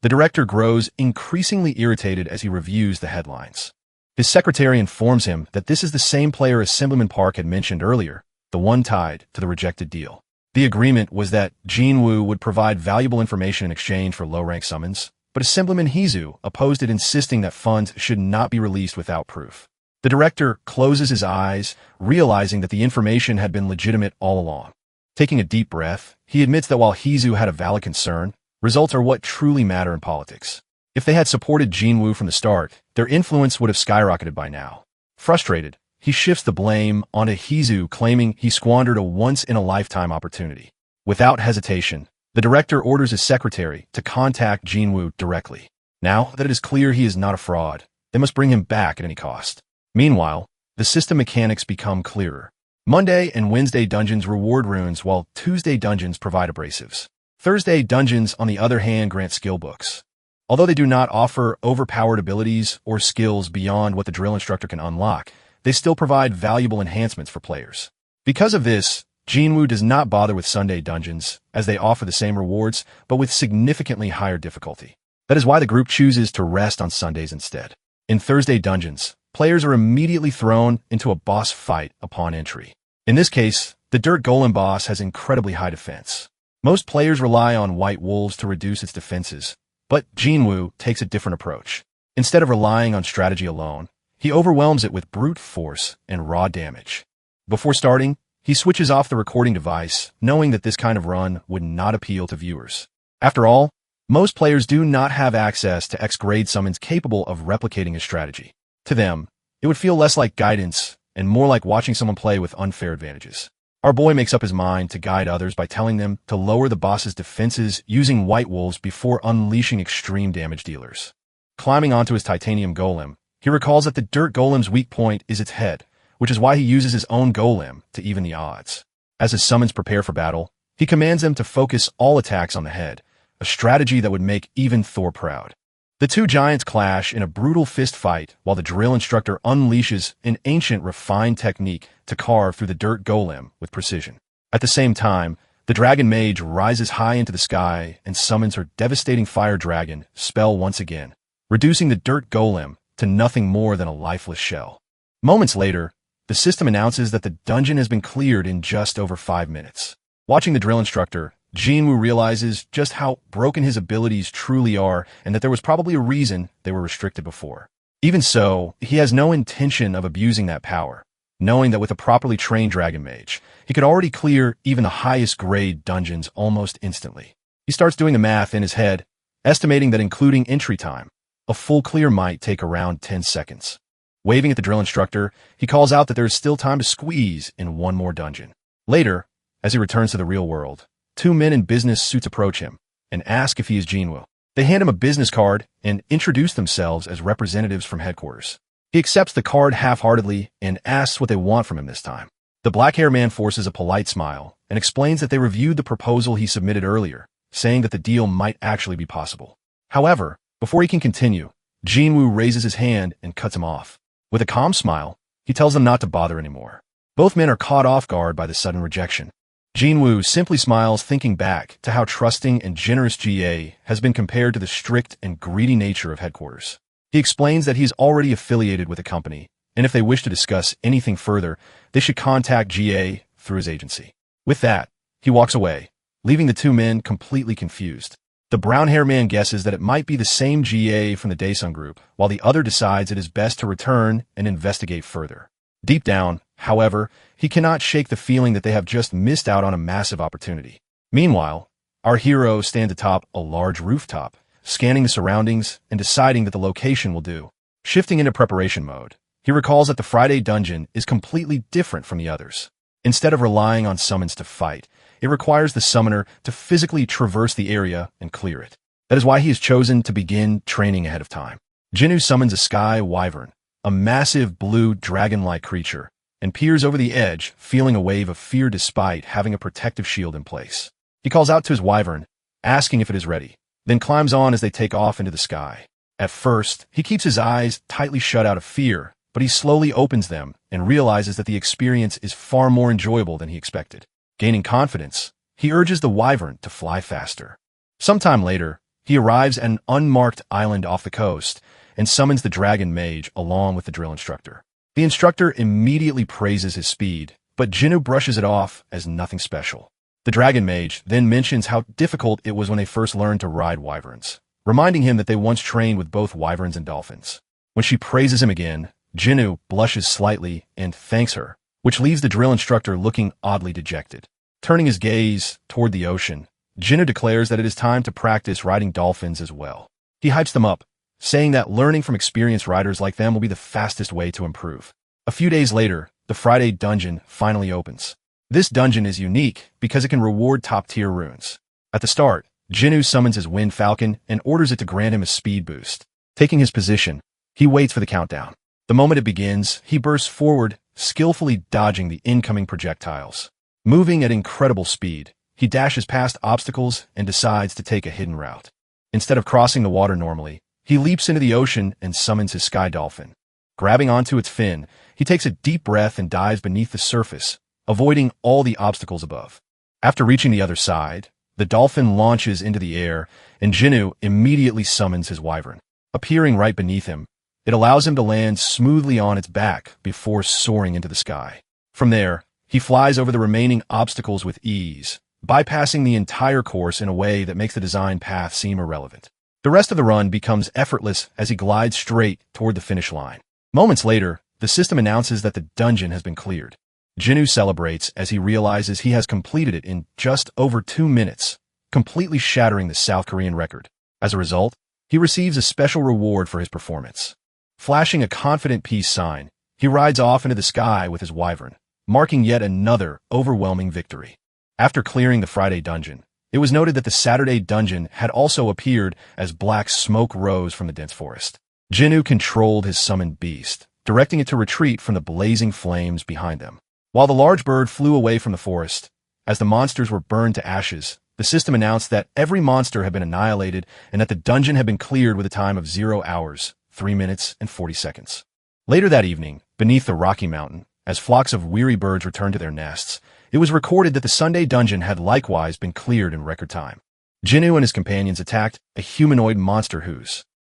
the director grows increasingly irritated as he reviews the headlines. His secretary informs him that this is the same player Assemblyman Park had mentioned earlier, the one tied to the rejected deal. The agreement was that Jinwoo would provide valuable information in exchange for low-rank summons, but Assemblyman Heezu opposed it, insisting that funds should not be released without proof. The director closes his eyes, realizing that the information had been legitimate all along. Taking a deep breath, he admits that while Heezu had a valid concern, results are what truly matter in politics. If they had supported Jinwoo from the start, their influence would have skyrocketed by now. Frustrated, he shifts the blame onto Heezu, claiming he squandered a once-in-a-lifetime opportunity. Without hesitation, the director orders his secretary to contact Jinwoo directly. Now that it is clear he is not a fraud, they must bring him back at any cost. Meanwhile, the system mechanics become clearer. Monday and Wednesday dungeons reward runes, while Tuesday dungeons provide abrasives. Thursday dungeons, on the other hand, grant skill books. Although they do not offer overpowered abilities or skills beyond what the drill instructor can unlock, they still provide valuable enhancements for players. Because of this, Jinwoo does not bother with Sunday dungeons, as they offer the same rewards, but with significantly higher difficulty. That is why the group chooses to rest on Sundays instead. In Thursday dungeons, players are immediately thrown into a boss fight upon entry. In this case, the Dirt Golem boss has incredibly high defense. Most players rely on White Wolves to reduce its defenses, but Jinwoo takes a different approach. Instead of relying on strategy alone, he overwhelms it with brute force and raw damage. Before starting, he switches off the recording device, knowing that this kind of run would not appeal to viewers. After all, most players do not have access to X-grade summons capable of replicating his strategy. To them, it would feel less like guidance and more like watching someone play with unfair advantages. Our boy makes up his mind to guide others by telling them to lower the boss's defenses using white wolves before unleashing extreme damage dealers. Climbing onto his titanium golem, he recalls that the dirt golem's weak point is its head, which is why he uses his own golem to even the odds. As his summons prepare for battle, he commands them to focus all attacks on the head, a strategy that would make even Thor proud. The two giants clash in a brutal fist fight while the drill instructor unleashes an ancient refined technique to carve through the dirt golem with precision. At the same time, the dragon mage rises high into the sky and summons her devastating fire dragon spell once again, reducing the dirt golem to nothing more than a lifeless shell. Moments later, the system announces that the dungeon has been cleared in just over 5 minutes. Watching the drill instructor, Jinwoo realizes just how broken his abilities truly are and that there was probably a reason they were restricted before. Even so, he has no intention of abusing that power, knowing that with a properly trained dragon mage, he could already clear even the highest grade dungeons almost instantly. He starts doing the math in his head, estimating that including entry time, a full clear might take around 10 seconds. Waving at the drill instructor, he calls out that there is still time to squeeze in one more dungeon. Later, as he returns to the real world, 2 men in business suits approach him and ask if he is Jinwoo. They hand him a business card and introduce themselves as representatives from headquarters. He accepts the card half-heartedly and asks what they want from him this time. The black-haired man forces a polite smile and explains that they reviewed the proposal he submitted earlier, saying that the deal might actually be possible. However, before he can continue, Jinwoo raises his hand and cuts him off. With a calm smile, he tells them not to bother anymore. Both men are caught off guard by the sudden rejection. Jinwoo simply smiles, thinking back to how trusting and generous GA has been compared to the strict and greedy nature of headquarters. He explains that he's already affiliated with the company, and if they wish to discuss anything further, they should contact GA through his agency. With that, he walks away, leaving the 2 men completely confused. The brown-haired man guesses that it might be the same GA from the Daesung group, while the other decides it is best to return and investigate further. Deep down, however, he cannot shake the feeling that they have just missed out on a massive opportunity. Meanwhile, our hero stands atop a large rooftop, scanning the surroundings and deciding that the location will do. Shifting into preparation mode, he recalls that the Friday dungeon is completely different from the others. Instead of relying on summons to fight, it requires the summoner to physically traverse the area and clear it. That is why he has chosen to begin training ahead of time. Jinwoo summons a sky wyvern, a massive blue dragon-like creature, and peers over the edge, feeling a wave of fear despite having a protective shield in place. He calls out to his wyvern, asking if it is ready, then climbs on as they take off into the sky. At first, he keeps his eyes tightly shut out of fear, but he slowly opens them and realizes that the experience is far more enjoyable than he expected. Gaining confidence, he urges the wyvern to fly faster. Sometime later, he arrives at an unmarked island off the coast and summons the dragon mage along with the drill instructor. The instructor immediately praises his speed, but Jinwoo brushes it off as nothing special. The dragon mage then mentions how difficult it was when they first learned to ride wyverns, reminding him that they once trained with both wyverns and dolphins. When she praises him again, Jinwoo blushes slightly and thanks her, which leaves the drill instructor looking oddly dejected. Turning his gaze toward the ocean, Jinwoo declares that it is time to practice riding dolphins as well. He hypes them up, saying that learning from experienced riders like them will be the fastest way to improve. A few days later, the Friday dungeon finally opens. This dungeon is unique because it can reward top-tier runes. At the start, Jinwoo summons his Wind Falcon and orders it to grant him a speed boost. Taking his position, he waits for the countdown. The moment it begins, he bursts forward, skillfully dodging the incoming projectiles. Moving at incredible speed, he dashes past obstacles and decides to take a hidden route. Instead of crossing the water normally, he leaps into the ocean and summons his sky dolphin. Grabbing onto its fin, he takes a deep breath and dives beneath the surface, avoiding all the obstacles above. After reaching the other side, the dolphin launches into the air, and Jinwoo immediately summons his wyvern. Appearing right beneath him, it allows him to land smoothly on its back before soaring into the sky. From there, he flies over the remaining obstacles with ease, bypassing the entire course in a way that makes the design path seem irrelevant. The rest of the run becomes effortless as he glides straight toward the finish line. Moments later, the system announces that the dungeon has been cleared. Jinwoo celebrates as he realizes he has completed it in just over 2 minutes, completely shattering the South Korean record. As a result, he receives a special reward for his performance. Flashing a confident peace sign, he rides off into the sky with his wyvern, marking yet another overwhelming victory. After clearing the Friday dungeon, it was noted that the Saturday dungeon had also appeared as black smoke rose from the dense forest. Jinwoo controlled his summoned beast, directing it to retreat from the blazing flames behind them. While the large bird flew away from the forest, as the monsters were burned to ashes, the system announced that every monster had been annihilated and that the dungeon had been cleared with a time of 0 hours, 3 minutes, and 40 seconds. Later that evening, beneath the Rocky Mountain, as flocks of weary birds returned to their nests, it was recorded that the Sunday dungeon had likewise been cleared in record time. Jinwoo and his companions attacked a humanoid monster whose